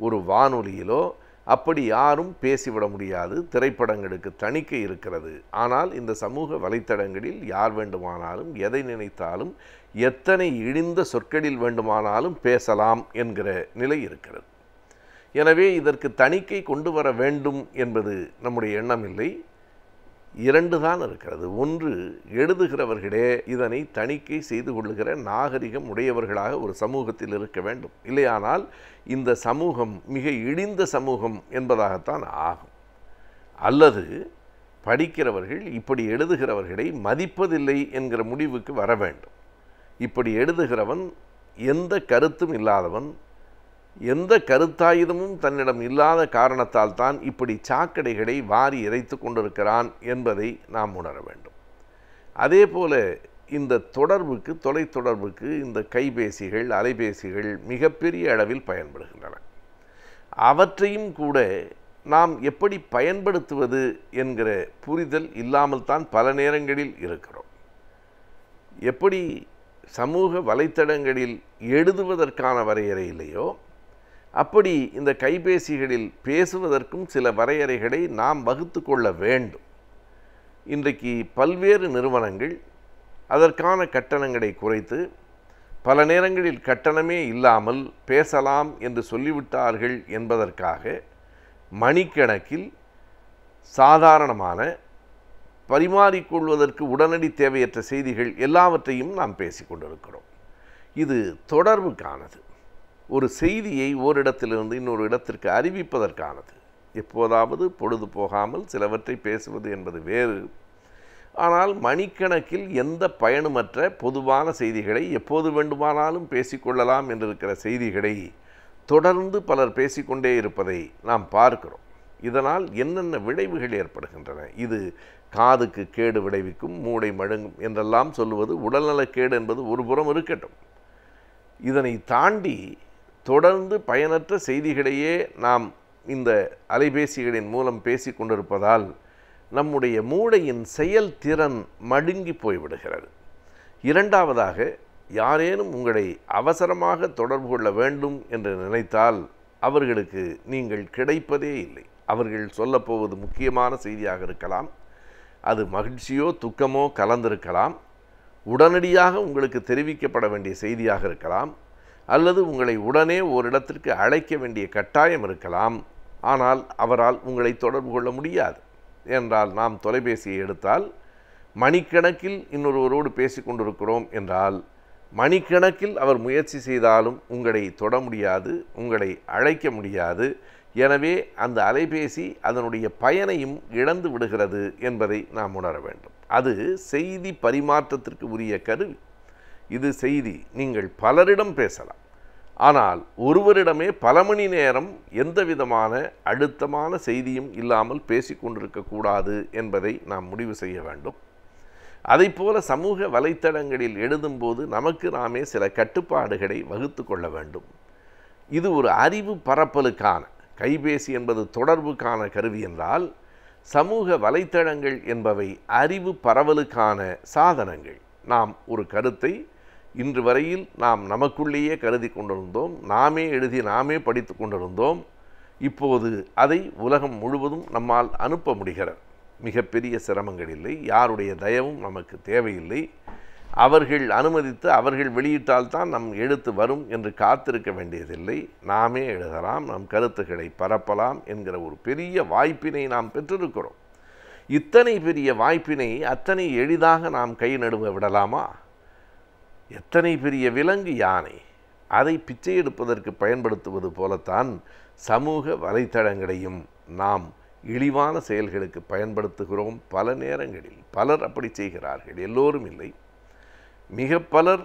ஒரு வானொலியிலோ அப்படி யாரும் பேசிவிட முடியாது. திரைப்படங்களுக்கு தணிக்கை இருக்கிறது. ஆனால் இந்த சமூக வலைத்தளங்களில் யார் வேண்டுமானாலும் எதை நினைத்தாலும் எத்தனை இழிந்த சொற்களில் வேண்டுமானாலும் பேசலாம் என்கிற நிலை இருக்கிறது. எனவே இதற்கு தணிக்கை கொண்டு வர வேண்டும் என்பது நம்முடைய எண்ணம் இல்லை. இரண்டு தான் இருக்கிறது. ஒன்று, எழுதுகிறவர்களே இதனை தணிக்கை செய்து கொள்ளுகிற நாகரிகம் உடையவர்களாக ஒரு சமூகத்தில் இருக்க வேண்டும். இல்லையானால் இந்த சமூகம் மிக இழிந்த சமூகம் என்பதாகத்தான் ஆகும். அல்லது படிக்கிறவர்கள் இப்படி எழுதுகிறவர்களை மதிப்பதில்லை என்கிற முடிவுக்கு வர வேண்டும். இப்படி எழுதுகிறவன் எந்த கருத்தும் இல்லாதவன், எந்த கருத்தாயுதமும் தன்னிடம் இல்லாத காரணத்தால் தான் இப்படி சாக்கடைகளை வாரி இறைத்து கொண்டிருக்கிறான் என்பதை நாம் உணர வேண்டும். அதே போல இந்த தொடர்புக்கு, தொலைத்தொடர்புக்கு இந்த கைபேசிகள், அலைபேசிகள் மிகப்பெரிய அளவில் பயன்படுகின்றன. அவற்றையும் கூட நாம் எப்படி பயன்படுத்துவது என்கிற புரிதல் இல்லாமல் தான் பல நேரங்களில் இருக்கிறோம். எப்படி சமூக வலைத்தளங்களில் எழுதுவதற்கான வரையறை இல்லையோ, அப்படி இந்த கைபேசிகளில் பேசுவதற்கும் சில வரையறைகளை நாம் வகுத்து கொள்ள வேண்டும். இன்றைக்கு பல்வேறு நிறுவனங்கள் அதற்கான கட்டணங்களை குறைத்து பல நேரங்களில் கட்டணமே இல்லாமல் பேசலாம் என்று சொல்லிவிட்டார்கள் என்பதற்காக மணிக்கணக்கில் சாதாரணமான பரிமாறிக்கொள்வதற்கு உடனடி தேவையற்ற செய்திகள் எல்லாவற்றையும் நாம் பேசிக்கொண்டிருக்கிறோம். இது தொடர்புக்கானது. ஒரு செய்தியை ஓரிடத்திலிருந்து இன்னொரு இடத்திற்கு அறிவிப்பதற்கானது. எப்போதாவது பொழுது போகாமல் சிலவற்றை பேசுவது என்பது வேறு. ஆனால் மணிக்கணக்கில் எந்த பயனுமற்ற பொதுவான செய்திகளை எப்போது வேண்டுமானாலும் பேசிக்கொள்ளலாம் என்றிருக்கிற செய்திகளை தொடர்ந்து பலர் பேசிக்கொண்டே இருப்பதை நாம் பார்க்கிறோம். இதனால் என்னென்ன விளைவுகள் ஏற்படுகின்றன? இது காதுக்கு கேடு விளைவிக்கும், மூளை மழுங்கும் என்றெல்லாம் சொல்லுவது உடல்நலக்கேடு என்பது ஒரு புறம் இருக்கட்டும். இதனை தாண்டி தொடர்ந்து பயனற்ற செய்திகளையே நாம் இந்த அலைபேசிகளின் மூலம் பேசி கொண்டிருப்பதால் நம்முடைய மூளையின் செயல்திறன் மழுங்கி போய்விடுகிறது. இரண்டாவதாக, யாரேனும் உங்களை அவசரமாக தொடர்பு கொள்ள வேண்டும் என்று நினைத்தால் அவர்களுக்கு நீங்கள் கிடைப்பதே இல்லை. அவர்கள் சொல்லப்போவது முக்கியமான செய்தியாக இருக்கலாம், அது மகிழ்ச்சியோ துக்கமோ கலந்திருக்கலாம், உடனடியாக உங்களுக்கு தெரிவிக்கப்பட வேண்டிய செய்தியாக இருக்கலாம், அல்லது உங்களை உடனே ஓரிடத்திற்கு அழைக்க வேண்டிய கட்டாயம் இருக்கலாம். ஆனால் அவரால் உங்களை தொடர்பு கொள்ள முடியாது. என்றால் நாம் தொலைபேசியை எடுத்தால் மணிக்கணக்கில் இன்னொருவரோடு பேசி கொண்டிருக்கிறோம் என்றால் மணிக்கணக்கில் அவர் முயற்சி செய்தாலும் உங்களை தொட முடியாது, உங்களை அழைக்க முடியாது. எனவே அந்த அலைபேசி அதனுடைய பயனையும் இழந்து விடுகிறது என்பதை நாம் உணர வேண்டும். அது செய்தி பரிமாற்றத்திற்கு உரிய கருவி. இது செய்தி நீங்கள் பலரிடம் பேசலாம், ஆனால் ஒருவரிடமே பல மணி நேரம் எந்த விதமான அழுத்தமான செய்தியும் இல்லாமல் பேசிக்கொண்டிருக்கக்கூடாது என்பதை நாம் முடிவு செய்ய வேண்டும். அதைப்போல சமூக வலைத்தளங்களில் எழுதும்போது நமக்கு நாமே சில கட்டுப்பாடுகளை வகுத்து கொள்ள வேண்டும். இது ஒரு அறிவு பரப்பலுக்கான, கைபேசி என்பது தொடர்புக்கான கருவி என்றால், சமூக வலைத்தளங்கள் என்பவை அறிவு பரவலுக்கான சாதனங்கள். நாம் ஒரு கருத்தை இன்று வரையில் நாம் நமக்குள்ளேயே கருதி கொண்டிருந்தோம், நாமே எழுதி நாமே படித்து கொண்டிருந்தோம். இப்போது அதை உலகம் முழுவதும் நம்மால் அனுப்ப முடிகிறது. மிகப்பெரிய சிரமங்கள் இல்லை, யாருடைய தயவும் நமக்கு தேவையில்லை. அவர்கள் அனுமதித்து அவர்கள் வெளியிட்டால்தான் நம் எழுத்து வரும் என்று காத்திருக்க வேண்டியதில்லை. நாமே எழுதலாம், நம் கருத்துக்களை பரப்பலாம் என்கிற ஒரு பெரிய வாய்ப்பினை நாம் பெற்றிருக்கிறோம். இத்தனை பெரிய வாய்ப்பினை அத்தனை எளிதாக நாம் கை நடுவ விடலாமா? எத்தனை பெரிய விலங்கு யானை, அதை பிச்சை எடுப்பதற்கு பயன்படுத்துவது போலத்தான் சமூக வலைத்தளங்களையும் நாம் இழிவான செயல்களுக்கு பயன்படுத்துகிறோம். பல நேரங்களில் பலர் அப்படி செய்கிறார்கள், எல்லோரும் இல்லை. மிக பலர்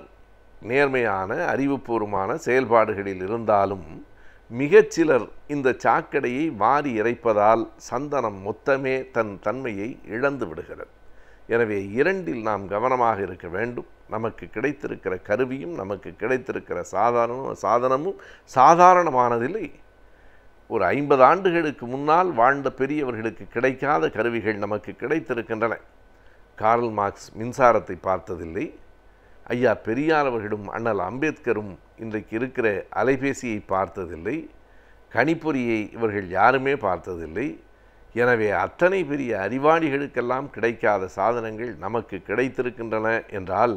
நேர்மையான அறிவுபூர்வமான செயல்பாடுகளில் இருந்தாலும் மிகச்சிலர் இந்த சாக்கடையை வாரி இறைப்பதால் சந்தனம் மொத்தமே தன் தன்மையை இழந்து விடுகிறது. எனவே இரண்டில் நாம் கவனமாக இருக்க வேண்டும். நமக்கு கிடைத்திருக்கிற கருவியும் நமக்கு கிடைத்திருக்கிற சாதனமும் சாதாரணமானதில்லை. ஒரு 50 ஆண்டுகளுக்கு முன்னால் வாழ்ந்த பெரியவர்களுக்கு கிடைக்காத கருவிகள் நமக்கு கிடைத்திருக்கின்றன. கார்ல் மார்க்ஸ் மின்சாரத்தை பார்த்ததில்லை. ஐயா பெரியார் அவர்களும் அண்ணல் அம்பேத்கரும் இன்றைக்கு இருக்கிற அலைபேசியை பார்த்ததில்லை. கணிப்பொறியை இவர்கள் யாருமே பார்த்ததில்லை. எனவே அத்தனை பெரிய அறிவாளிகளுக்கெல்லாம் கிடைக்காத சாதனங்கள் நமக்கு கிடைத்திருக்கின்றன என்றால்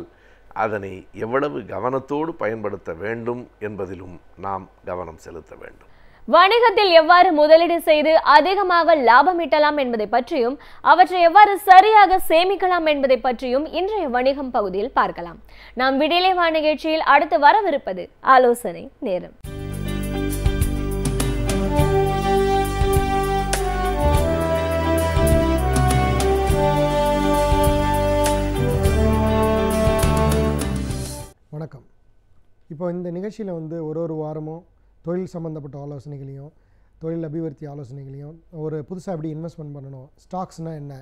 அதனை எவ்வளவு கவனத்தோடு பயன்படுத்த வேண்டும் என்பதிலும் நாம் கவனம் செலுத்த வேண்டும். வணிகத்தில் எவ்வாறு முதலீடு செய்து அதிகமாக லாபம் ஈட்டலாம் என்பதை பற்றியும் அவற்றை எவ்வாறு சரியாக சேமிக்கலாம் என்பதை பற்றியும் இன்றைய வணிகம் பகுதியில் பார்க்கலாம். நாம் விடியலை வா நிகழ்ச்சியில் அடுத்து வரவிருப்பது ஆலோசனை நேரம். வணக்கம். இப்போ இந்த நிகழ்ச்சியில் ஒரு வாரமும் தொழில் சம்மந்தப்பட்ட ஆலோசனைகளையும் தொழில் அபிவிருத்தி ஆலோசனைகளையும் ஒரு புதுசாக எப்படி இன்வெஸ்ட்மெண்ட் பண்ணணும், ஸ்டாக்ஸ்னால் என்ன,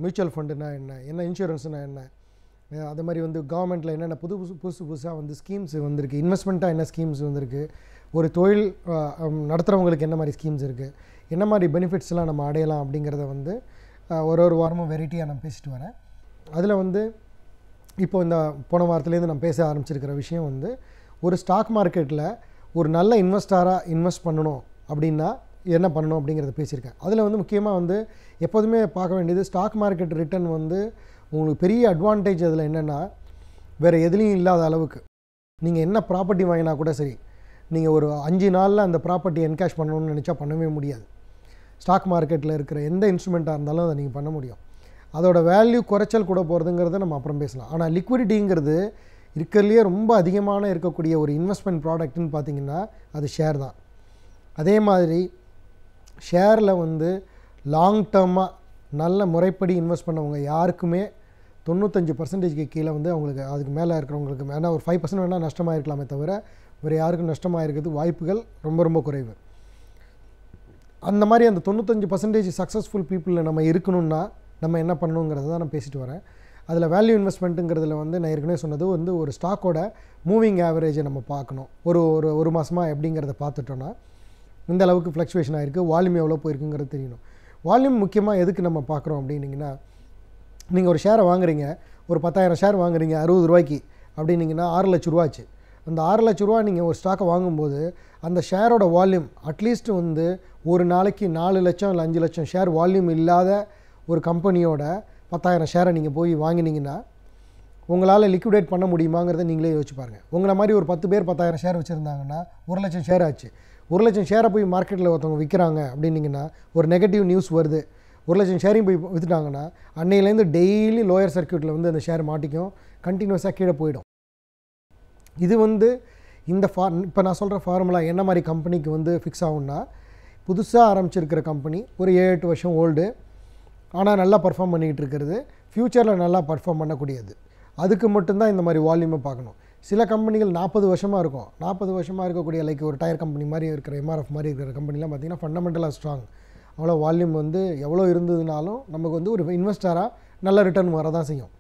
மியூச்சுவல் ஃபண்டுனா என்ன இன்சூரன்ஸ்னால் என்ன, அது மாதிரி கவர்மெண்ட்டில் என்னென்ன புதுசாக ஸ்கீம்ஸ் வந்திருக்கு, இன்வெஸ்ட்மெண்ட்டாக என்ன ஸ்கீம்ஸ் வந்திருக்கு, ஒரு தொழில் நடத்துகிறவங்களுக்கு என்ன மாதிரி ஸ்கீம்ஸ் இருக்குது, என்ன மாதிரி பெனிஃபிட்ஸ்லாம் நம்ம அடையலாம் அப்படிங்கிறத ஒரு வாரமும் வெரைட்டியாக நான் பேசிட்டு வரேன். அதில் இப்போ இந்த போன வாரத்துலேருந்து நான் பேச ஆரம்பிச்சிருக்கிற விஷயம் வந்து ஒரு ஸ்டாக் மார்க்கெட்டில் ஒரு நல்ல இன்வெஸ்டராக இன்வெஸ்ட் பண்ணணும் அப்படின்னா என்ன பண்ணணும் அப்படிங்கிறத பேசியிருக்கேன். அதில் வந்து முக்கியமாக வந்து எப்போதுமே பார்க்க வேண்டியது ஸ்டாக் மார்க்கெட் ரிட்டர்ன் வந்து உங்களுக்கு பெரிய அட்வான்டேஜ் அதில் என்னென்னா வேறு எதுலேயும் இல்லாத அளவுக்கு நீங்கள் என்ன ப்ராப்பர்ட்டி வாங்கினா கூட சரி, நீங்கள் ஒரு 5 நாளில் அந்த ப்ராப்பர்ட்டி என்கேஷ் பண்ணணும்னு நினச்சா பண்ணவே முடியாது. ஸ்டாக் மார்க்கெட்டில் இருக்கிற எந்த இன்ஸ்ட்ருமெண்ட்டாக இருந்தாலும் அதை நீங்கள் பண்ண முடியும். அதோட வேல்யூ குறைச்சல் கூட போகிறதுங்கிறத நம்ம அப்புறம் பேசலாம். ஆனால் லிக்விடிட்டிங்கிறது இருக்கிறதுலையே ரொம்ப அதிகமான இருக்கக்கூடிய ஒரு இன்வெஸ்ட்மெண்ட் ப்ராடக்ட்னு பார்த்திங்கன்னா அது ஷேர் தான். அதே மாதிரி ஷேரில் வந்து லாங் டேர்மாக நல்ல முறைப்படி இன்வெஸ்ட் பண்ணவங்க யாருக்குமே 95% கீழே வந்து அவங்களுக்கு அதுக்கு மேலே இருக்கிறவங்களுக்கு வேணால் ஒரு 5% வேணால் நஷ்டமாக இருக்கலாமே தவிர வேறு யாருக்கும் நஷ்டமாக இருக்கிறது வாய்ப்புகள் ரொம்ப ரொம்ப குறைவு. அந்த மாதிரி அந்த 95% சக்ஸஸ்ஃபுல் பீப்புளில் நம்ம இருக்கணும்னா நம்ம என்ன பண்ணணுங்கிறத தான் நான் பேசிட்டு வரேன். அதில் வேல்யூ இன்வெஸ்ட்மெண்ட்டுங்கிறதுல வந்து நான் ஏற்கனவே சொன்னது வந்து ஒரு ஸ்டாக்கோட மூவிங் ஆவரேஜை நம்ம பார்க்கணும். ஒரு மாதமாக எப்படிங்கிறத பார்த்துட்டோன்னா இந்த அளவுக்கு ஃப்ளக்சுவேஷன் ஆகிருக்கு, வால்யூம் எவ்வளோ போயிருக்குங்கிறது தெரியணும். வால்யூம் முக்கியமாக எதுக்கு நம்ம பார்க்குறோம் அப்படின்னிங்கன்னா, நீங்கள் ஒரு ஷேரை வாங்குறீங்க, ஒரு 10,000 ஷேர் வாங்குறீங்க 60 ரூபாய்க்கு அப்படின்னிங்கன்னா 6 லட்ச ரூபா ஆச்சு. அந்த 6 லட்ச ரூபா நீங்கள் ஒரு ஸ்டாக்கை வாங்கும்போது அந்த ஷேரோட வால்யூம் அட்லீஸ்ட் வந்து ஒரு நாளைக்கு 4 லட்சம் இல்லை 5 லட்சம் ஷேர் வால்யூம் இல்லாத ஒரு கம்பெனியோட 10,000 ஷேரை நீங்கள் போய் வாங்கினீங்கன்னா உங்களால் லிக்விடேட் பண்ண முடியுமாங்கிறத நீங்களே யோசிச்சு பாருங்கள். உங்களை மாதிரி ஒரு 10 பேர் 10,000 ஷேர் வச்சுருந்தாங்கன்னா 1 லட்சம் ஷேர் ஆச்சு. 1 லட்சம் ஷேரை போய் மார்க்கெட்டில் ஒருத்தவங்க விற்கிறாங்க அப்படின்னிங்கன்னா ஒரு நெகட்டிவ் நியூஸ் வருது, 1 லட்சம் ஷேரையும் போய் விற்றுட்டாங்கன்னா அன்னையிலேருந்து டெய்லி லோயர் சர்க்யூட்டில் வந்து அந்த ஷேர் மாட்டிக்கும், கண்டினியூஸாக கீழே போயிடும். இது வந்து இந்த இப்போ நான் சொல்கிற ஃபார்முலா என்ன மாதிரி கம்பெனிக்கு வந்து ஃபிக்ஸ் ஆகும்னா, புதுசாக ஆரம்பிச்சிருக்கிற கம்பெனி ஒரு 7-8 வருஷம் ஓல்டு ஆனால் நல்லா பர்ஃபார்ம் பண்ணிக்கிட்டு இருக்கிறது, ஃப்யூச்சரில் நல்லா பர்ஃபார்ம் பண்ணக்கூடியது, அதுக்கு மட்டும்தான் இந்த மாதிரி வால்யூமை பார்க்கணும். சில கம்பெனிகள் 40 வருஷமாக இருக்கும். 40 வருஷமாக இருக்கக்கூடிய லைக் ஒரு டயர் கம்பெனி மாதிரி இருக்கிற MRF மாதிரி இருக்கிற கம்பெனிலாம் பார்த்திங்கன்னா ஃபண்டமெண்டலாக ஸ்ட்ராங். அவ்வளோ வால்யூம் வந்து எவ்வளோ இருந்ததுனாலும் நமக்கு வந்து ஒரு இன்வெஸ்டராக நல்ல ரிட்டர்ன் வர தான் செய்யும்.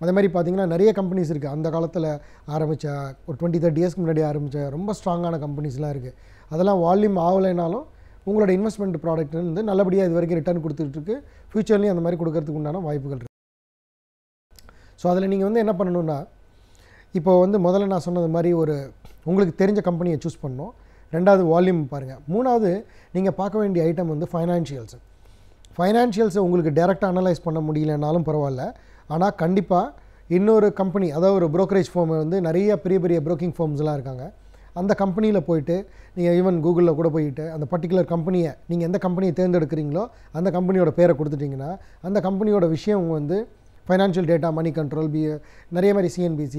அதே மாதிரி பார்த்திங்கன்னா நிறைய கம்பெனிஸ் இருக்குது. அந்த காலத்தில் ஆரம்பித்த ஒரு 20-30 இயர்ஸ்க்கு முன்னாடி ஆரம்பித்த ரொம்ப ஸ்ட்ராங்கான கம்பெனிஸ்லாம் இருக்குது. அதெல்லாம் வால்யூம் ஆகலைனாலும் உங்களோட இன்வெஸ்ட்மெண்ட் ப்ராடக்ட் வந்து நல்லபடியாக இது வரைக்கும் ரிட்டர்ன் கொடுத்துட்ருக்கு, ஃப்யூச்சர்லேயும் அந்த மாதிரி கொடுக்கறதுக்கு உண்டான வாய்ப்புகள் இருக்குது. ஸோ அதில் நீங்கள் வந்து என்ன பண்ணணுன்னா, இப்போ வந்து முதல்ல நான் சொன்னது மாதிரி ஒரு உங்களுக்கு தெரிஞ்ச கம்பெனியை சூஸ் பண்ணணும். 2வது வால்யூம் பாருங்கள். 3வது நீங்கள் பார்க்க வேண்டிய ஐட்டம் வந்து ஃபைனான்ஷியல்ஸை உங்களுக்கு டேரெக்டாக அனலைஸ் பண்ண முடியலனாலும் பரவாயில்ல, ஆனால் கண்டிப்பாக இன்னொரு கம்பெனி, அதாவது ஒரு ப்ரோக்கரேஜ் ஃபார்ம் வந்து நிறைய பெரிய பெரிய ப்ரோக்கிங் ஃபார்ம்ஸ்லாம் இருக்காங்க. அந்த கம்பெனியில் போயிட்டு நீங்கள் ஈவன் கூகுளில் கூட போயிட்டு அந்த பர்டிகுலர் கம்பெனியை நீங்கள் எந்த கம்பெனியை தேர்ந்தெடுக்கிறீங்களோ அந்த கம்பெனியோட பேரை கொடுத்துட்டிங்கன்னா அந்த கம்பெனியோட விஷயம் வந்து ஃபைனான்ஷியல் டேட்டா, மணி கண்ட்ரோல், நிறைய மாதிரி CNBC,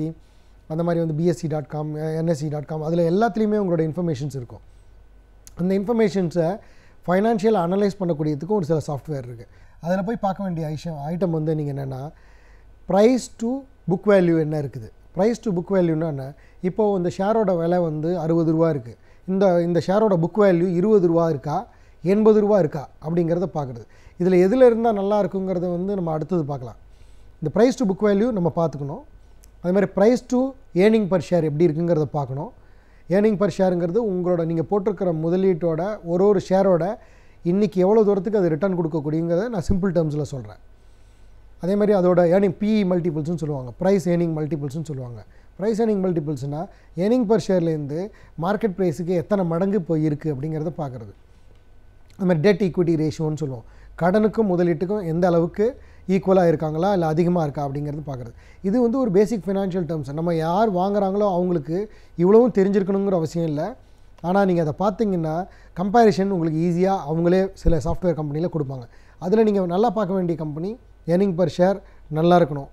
அந்த மாதிரி வந்து BSE.com, NSE.com, அதில் எல்லாத்துலேயுமே உங்களோட இன்ஃபர்மேஷன்ஸ் இருக்கும். அந்த இன்ஃபர்மேஷன்ஸை ஃபைனான்ஷியல் அனலைஸ் பண்ணக்கூடியதுக்கும் ஒரு சில சாஃப்ட்வேர் இருக்குது. அதில் போய் பார்க்க வேண்டிய ஐட்டம் வந்து நீங்கள் என்னென்னா, ப்ரைஸ் டு புக் வேல்யூ என்ன இருக்குது. ப்ரைஸ் டு புக் வேல்யூன்னா என்ன, இப்போது இந்த ஷேரோட விலை வந்து 60 ரூபா இருக்குது, இந்த ஷேரோட புக் வேல்யூ 20 ரூபா இருக்கா 80 ரூபா இருக்கா அப்படிங்கிறத பார்க்குறது. இதில் எதில் இருந்தால் நல்லா இருக்குங்கிறத வந்து நம்ம அடுத்தது பார்க்கலாம். இந்த ப்ரைஸ் டு புக் வேல்யூ நம்ம பார்த்துக்கணும். அது மாதிரி price to earning per share எப்படி இருக்குங்கிறத பார்க்கணும். ஏர்னிங் பர் ஷேருங்கிறது உங்களோட நீங்கள் போட்டிருக்கிற முதலீட்டோட ஒரு ஷேரோட இன்றைக்கி எவ்வளோ தூரத்துக்கு அது ரிட்டர்ன் கொடுக்கக்கூடியங்கிறத நான் சிம்பிள் டேர்ம்ஸில் சொல்கிறேன். அதே மாதிரி அதோட ஏர்னிங் PE மல்டிபிள்ஸ்னு சொல்லுவாங்க, ப்ரைஸ் ஏர்னிங் மல்டிபிள்ஸ்னு சொல்லுவாங்க. ப்ரைஸ் ஏர்னிங் மல்டிபிள்ஸ்னால் ஏர்னிங் பர் ஷேர்லேருந்து மார்க்கெட் ப்ரைஸுக்கு எத்தனை மடங்கு இப்போ இருக்குது அப்படிங்கிறத பார்க்குறது. அது மாதிரி டெட் ஈக்விட்டி ரேஷியோன்னு சொல்லுவோம், கடனுக்கும் முதலீட்டுக்கும் எந்த அளவுக்கு ஈக்குவலாக இருக்காங்களா இல்லை அதிகமாக இருக்கா அப்படிங்கிறது பார்க்குறது. இது வந்து ஒரு பேசிக் ஃபினான்ஷியல் டேர்ம்ஸ். நம்ம யார் வாங்குறாங்களோ அவங்களுக்கு இவ்வளவும் தெரிஞ்சிருக்கணுங்கிற அவசியம் இல்லை. ஆனால் நீங்கள் அதை பார்த்தீங்கன்னா கம்பேரிஷன் உங்களுக்கு ஈஸியாக அவங்களே சில சாஃப்ட்வேர் கம்பெனியில் கொடுப்பாங்க. அதில் நீங்கள் நல்லா பார்க்க வேண்டிய கம்பெனி ஏர்னிங் பர் ஷேர் நல்லா இருக்கணும்.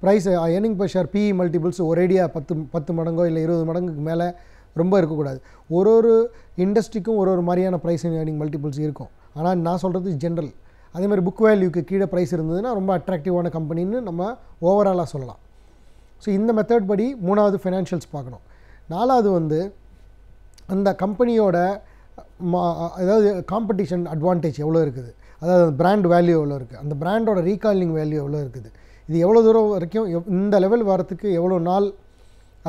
Price earning per share PE multiples ஒரேடியாக 10 மடங்கோ இல்லை 20 மடங்குக்கு மேலே ரொம்ப இருக்கக்கூடாது. ஒரு இண்டஸ்ட்ரிக்கும் ஒரு மாதிரியான ப்ரைஸ் ஏர்னிங் மல்டிபிள்ஸ் இருக்கும். ஆனால் நான் சொல்கிறது ஜென்ரல். அதே மாதிரி புக் வேல்யூக்கு கீழே ப்ரைஸ் இருந்ததுன்னா ரொம்ப அட்ராக்டிவான கம்பெனின்னு நம்ம ஓவராலாக சொல்லலாம். ஸோ இந்த மெத்தட் படி 3வது ஃபைனான்ஷியல்ஸ் பார்க்கணும். 4வது வந்து அந்த கம்பெனியோட அதாவது காம்படிஷன் அட்வான்டேஜ் எவ்வளோ இருக்குது, அதாவது பிராண்ட் வேல்யூ எவ்வளோ இருக்குது, அந்த பிராண்டோட ரீகாலிங் வேல்யூ எவ்வளோ இருக்குது, இது எவ்வளோ தூரம் வரைக்கும் இந்த லெவல் வரத்துக்கு எவ்வளோ நாள்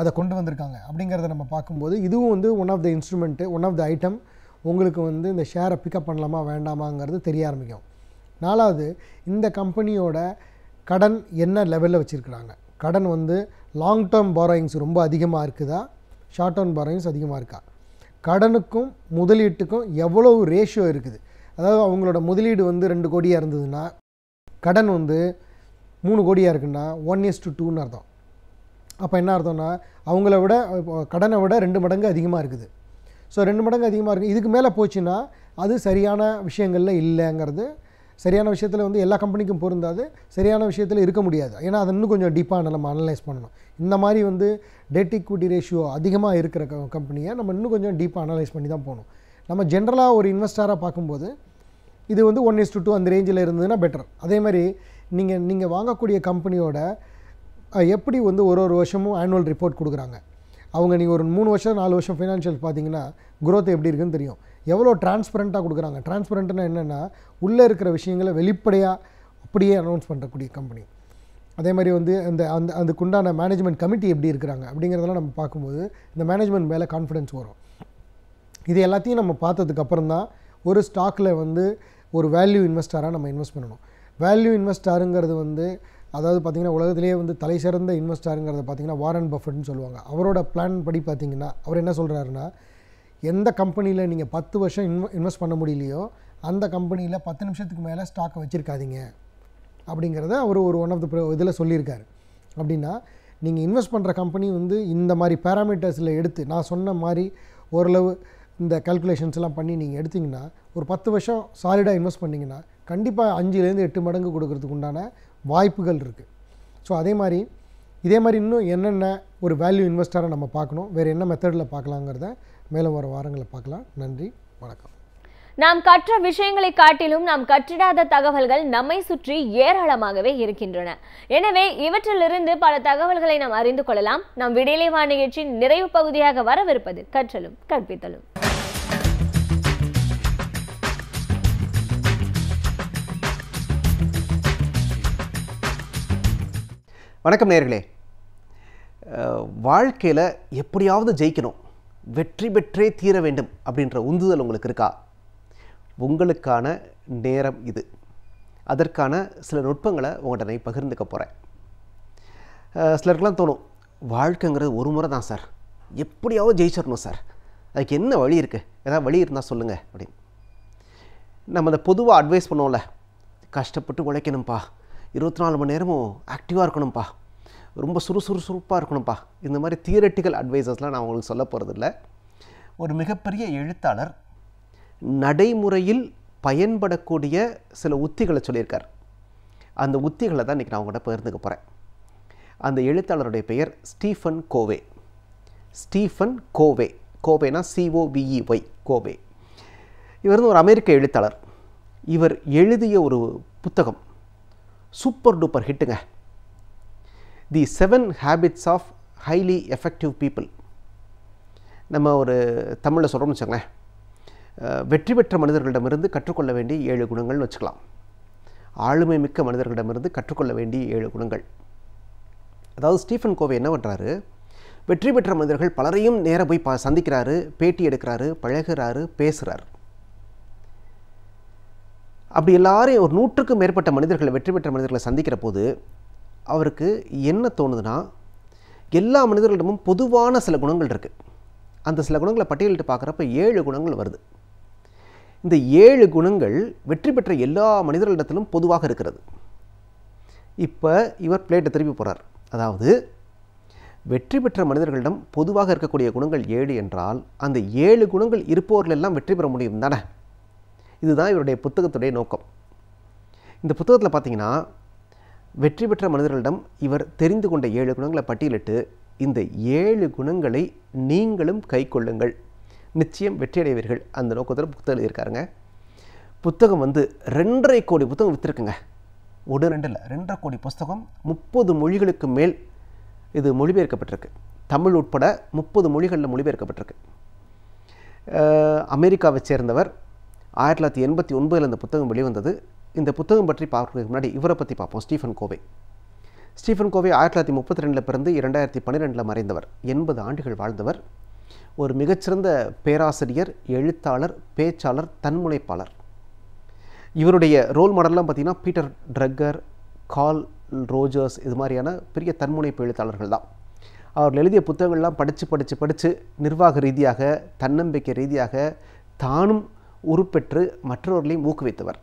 அதை கொண்டு வந்திருக்காங்க அப்படிங்கிறத நம்ம பார்க்கும்போது இதுவும் வந்து ஒன் ஆஃப் த ஐட்டம் உங்களுக்கு வந்து இந்த ஷேரை பிக்கப் பண்ணலாமா வேண்டாமாங்கிறது தெரிய ஆரம்பிக்கும். 4வது இந்த கம்பெனியோட கடன் என்ன லெவலில் வச்சுருக்குறாங்க, கடன் வந்து லாங் டேர்ம் பாரோயிங்ஸ் ரொம்ப அதிகமாக இருக்குதா, ஷார்ட் டேர்ம் பாரோயிங்ஸ் அதிகமாக இருக்கா, கடனுக்கும் முதலீட்டுக்கும் எவ்வளவு ரேஷியோ இருக்குது. அதாவது அவங்களோட முதலீடு வந்து 2 கோடியாக இருந்ததுன்னா கடன் வந்து 3 கோடியாக இருக்குன்னா 1:2ன்னு அர்த்தம். அப்போ என்ன அர்த்தம்னா அவங்கள விட கடனை விட 2 மடங்கு அதிகமாக இருக்குது. ஸோ 2 மடங்கு அதிகமாக இருக்குது. இதுக்கு மேலே போச்சுன்னா அது சரியான விஷயங்களில் இல்லைங்கிறது. சரியான விஷயத்தில் வந்து எல்லா கம்பெனிக்கும் பொருந்தாது, சரியான விஷயத்தில் இருக்க முடியாது. ஏன்னா அதை இன்னும் கொஞ்சம் டீப்பாக நம்ம அனலைஸ் பண்ணணும். இந்த மாதிரி வந்து டெட் ஈக்விட்டி ரேஷியோ அதிகமாக இருக்கிற கம்பெனியை நம்ம இன்னும் கொஞ்சம் டீப்பாக அனலைஸ் பண்ணி தான் போகணும். நம்ம ஜென்ரலாக ஒரு இன்வெஸ்டராக பார்க்கும்போது இது வந்து 1:2 அந்த ரேஞ்சில் இருந்ததுன்னா பெட்டர். அதே மாதிரி நீங்கள் வாங்கக்கூடிய கம்பெனியோட எப்படி வந்து ஒரு வருஷமும் ஆனுவல் ரிப்போர்ட் கொடுக்குறாங்க. அவங்க நீங்கள் ஒரு 3 வருஷம் 4 வருஷம் ஃபைனான்ஷியல் பார்த்தீங்கன்னா growth எப்படி இருக்குன்னு தெரியும். எவ்வளோ டிரான்ஸ்பரண்ட்டாக கொடுக்குறாங்க. டிரான்ஸ்பரண்ட்னா என்னென்னா உள்ளே இருக்கிற விஷயங்களை வெளிப்படையாக அப்படியே அனௌன்ஸ் பண்ணக்கூடிய கம்பெனி. அதே மாதிரி வந்து அதுக்குண்டான மேனேஜ்மெண்ட் கமிட்டி எப்படி இருக்கிறாங்க அப்படிங்கிறதெல்லாம் நம்ம பார்க்கும்போது இந்த மேனேஜ்மெண்ட் மேலே கான்ஃபிடன்ஸ் வரும். இது எல்லாத்தையும் நம்ம பார்த்ததுக்கப்புறம் தான் ஒரு ஸ்டாக்கில் வந்து ஒரு வேல்யூ இன்வெஸ்டராக நம்ம இன்வெஸ்ட் பண்ணணும். வேல்யூ இன்வெஸ்டருங்கிறது வந்து அதாவது பார்த்திங்கன்னா உலகத்திலேயே வந்து தலை சிறந்த இன்வெஸ்டருங்கிறத பார்த்திங்கன்னா வாரன் பஃபெட்னு சொல்லுவாங்க. அவரோட பிளான் படி பார்த்திங்கன்னா அவர் என்ன சொல்கிறாருன்னா, எந்த கம்பெனியில் நீங்கள் 10 வருஷம் இன்வெஸ்ட் பண்ண முடியலையோ அந்த கம்பெனியில் 10 நிமிஷத்துக்கு மேலே ஸ்டாக்கை வச்சுருக்காதீங்க அப்படிங்கிறத அவர் ஒரு ஒன் ஆஃப் த இதில் சொல்லியிருக்காரு. அப்படின்னா நீங்கள் இன்வெஸ்ட் பண்ணுற கம்பெனி வந்து இந்த மாதிரி பேராமீட்டர்ஸில் எடுத்து நான் சொன்ன மாதிரி ஓரளவு இந்த கால்குலேஷன்ஸ்லாம் பண்ணி நீங்கள் எடுத்திங்கன்னா ஒரு 10 வருஷம் சாலிடாக இன்வெஸ்ட் பண்ணிங்கன்னா கண்டிப்பாக 5லேருந்து 8 மடங்கு கொடுக்கறதுக்கு உண்டான வாய்ப்புகள் இருக்குது. ஸோ இதே மாதிரி இன்னும் என்னென்ன ஒரு வேல்யூ இன்வெஸ்டரை நம்ம பார்க்கணும், வேறு என்ன மெத்தடில் பார்க்கலாங்கிறத மேலும் வர வாரங்களில் பார்க்கலாம். நன்றி, வணக்கம். நாம் கற்ற விஷயங்களை காட்டிலும் நாம் கற்றிடாத தகவல்கள் நம்மை சுற்றி ஏராளமாகவே இருக்கின்றன. எனவே இவற்றிலிருந்து பல தகவல்களை நாம் அறிந்து கொள்ளலாம். நாம் விடியலை வா நிகழ்ச்சியின் நிறைவு பகுதியாக வரவிருப்பது கற்றலும் கற்பித்தலும். வணக்கம் நேயர்களே. வாழ்க்கையில் எப்படியாவது ஜெயிக்கணும், வெற்றி பெற்றே தீர வேண்டும் அப்படின்ற உந்துதல் உங்களுக்கு இருக்கா? உங்களுக்கான நேரம் இது. அதற்கான சில நுட்பங்களை உங்கள்கிட்ட நான் பகிர்ந்துக்க போகிறேன். சிலருக்கெல்லாம் தோணும், வாழ்க்கைங்கிறது ஒரு முறை தான் சார், எப்படியாவது ஜெயிச்சிடணும் சார், அதுக்கு என்ன வழி இருக்குது, ஏதாவது வழி இருந்தால் சொல்லுங்கள் அப்படின்னு. நம்ம அதை பொதுவாக அட்வைஸ் பண்ணுவோம்ல, கஷ்டப்பட்டு உழைக்கணும்ப்பா, 24 மணி நேரமும் ஆக்டிவாக இருக்கணும்ப்பா, ரொம்ப சுறுசுறுப்பாக இருக்கணும்ப்பா, இந்த மாதிரி தியரட்டிக்கல் அட்வைசஸ்லாம் நான் உங்களுக்கு சொல்ல போகிறதில்ல. ஒரு மிகப்பெரிய எழுத்தாளர் நடைமுறையில் பயன்படக்கூடிய சில உத்திகளை சொல்லியிருக்கார். அந்த உத்திகளை தான் இன்றைக்கி நான் உங்கள்கிட்ட பகிர்ந்துக்க போகிறேன். அந்த எழுத்தாளருடைய பெயர் ஸ்டீஃபன் கோவே. ஸ்டீஃபன் கோவே, கோவேனா COVEY, கோவே. இவர் வந்து ஒரு அமெரிக்க எழுத்தாளர். இவர் எழுதிய ஒரு புத்தகம் சூப்பர் டூப்பர் ஹிட்டுங்க. The 7 habits of highly effective people. நம்ம ஒரு தமிழில் சொல்கிறோம்னு வச்சுக்கோங்களேன், வெற்றி பெற்ற மனிதர்களிடமிருந்து கற்றுக்கொள்ள வேண்டிய 7 குணங்கள்னு வச்சுக்கலாம். ஆளுமை மிக்க மனிதர்களிடமிருந்து கற்றுக்கொள்ள வேண்டிய 7 குணங்கள். அதாவது ஸ்டீஃபன் கோவே என்ன பண்ணுறாரு, வெற்றி பெற்ற மனிதர்கள் பலரையும் நேராக போய் சந்திக்கிறாரு, பேட்டி எடுக்கிறாரு, பழகுறாரு, பேசுகிறார். அப்படி எல்லாரையும் ஒரு 100க்கும் மேற்பட்ட மனிதர்களை, வெற்றி பெற்ற மனிதர்களை சந்திக்கிற போது அவருக்கு என்ன தோணுதுன்னா, எல்லா மனிதர்களிடமும் பொதுவான சில குணங்கள் இருக்குது. அந்த சில குணங்களை பட்டியலிட்டு பார்க்குறப்ப 7 குணங்கள் வருது. இந்த 7 குணங்கள் வெற்றி பெற்ற எல்லா மனிதர்களிடத்திலும் பொதுவாக இருக்கிறது. இப்போ இவர் பிளேட்டை திருப்பி போகிறார். அதாவது வெற்றி பெற்ற மனிதர்களிடம் பொதுவாக இருக்கக்கூடிய குணங்கள் 7 என்றால் அந்த 7 குணங்கள் இருப்பவர்கள் எல்லாம் வெற்றி பெற முடியும் தானே. இதுதான் இவருடைய புத்தகத்துடைய நோக்கம். இந்த புத்தகத்தில் பார்த்தீங்கன்னா வெற்றி பெற்ற மனிதர்களிடம் இவர் தெரிந்து கொண்ட 7 குணங்களை பட்டியலிட்டு இந்த 7 குணங்களை நீங்களும் கை கொள்ளுங்கள், நிச்சயம் வெற்றியடைவீர்கள், அந்த நோக்கத்தில் புத்தகம் எழுதியிருக்காருங்க. புத்தகம் வந்து 2.5 கோடி புத்தகம் விற்றுருக்குங்க. 1-2 இல்லை, 2.5 கோடி புத்தகம், 30 மொழிகளுக்கு மேல் இது மொழிபெயர்க்கப்பட்டிருக்கு. தமிழ் உட்பட 30 மொழிகளில் மொழிபெயர்க்கப்பட்டிருக்கு. அமெரிக்காவை சேர்ந்தவர். 1989 இந்த புத்தகம் வெளிவந்தது. இந்த புத்தகம் பற்றி பார்க்கறதுக்கு முன்னாடி இவரை பற்றி பார்ப்போம். ஸ்டீஃபன் கோவே. ஸ்டீஃபன் கோவே 1932 பிறந்து 2012 மறைந்தவர். 80 ஆண்டுகள் வாழ்ந்தவர். ஒரு மிகச்சிறந்த பேராசிரியர், எழுத்தாளர், பேச்சாளர், தன்முனைப்பாளர். இவருடைய ரோல் மாடல்லாம் பார்த்திங்கன்னா பீட்டர் ட்ரக்கர், கால் ரோஜர்ஸ் இது மாதிரியான பெரிய தன்முனைப்பு எழுத்தாளர்கள் தான். அவர்கள் எழுதிய புத்தகங்கள்லாம் படித்து நிர்வாக ரீதியாக தன்னம்பிக்கை ரீதியாக தானும் உருப்பெற்று மற்றவர்களையும் ஊக்குவித்தவர்.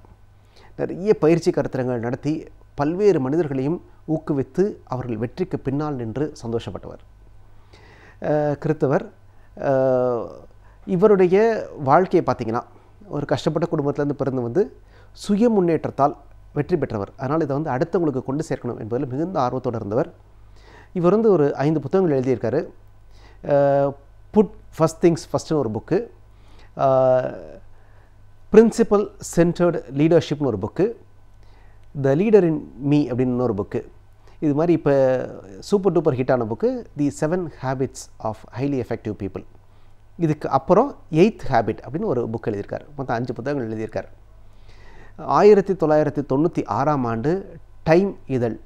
நிறைய பயிற்சி கருத்தரங்கள் நடத்தி பல்வேறு மனிதர்களையும் ஊக்குவித்து அவர்கள் வெற்றிக்கு பின்னால் நின்று சந்தோஷப்பட்டவர். கிறித்தவர். இவருடைய வாழ்க்கையை பார்த்திங்கன்னா ஒரு கஷ்டப்பட்ட குடும்பத்திலேருந்து பிறந்து வந்து சுய முன்னேற்றத்தால் வெற்றி பெற்றவர். அதனால் இதை வந்து அடுத்தவங்களுக்கு கொண்டு சேர்க்கணும் என்பதில் மிகுந்த ஆர்வத்தோடு இருந்தவர். இவர் வந்து ஒரு 5 புத்தகங்கள் எழுதியிருக்காரு. புட் ஃபஸ்ட் திங்ஸ் ஃபஸ்ட்டுன்னு ஒரு புக்கு, பிரின்சிபல் சென்டர்டு லீடர்ஷிப்னு ஒரு book, the leader in me அப்படின்னு ஒரு புக்கு. இது மாதிரி இப்போ சூப்பர் டூப்பர் ஹிட்டான book the 7 habits of highly effective people. இதுக்கு அப்புறம் 8th ஹேபிட் அப்படின்னு ஒரு புக் எழுதியிருக்கார். மொத்தம் 5 புத்தகங்கள் எழுதியிருக்கார். 1996ஆம் ஆண்டு டைம் இதழ்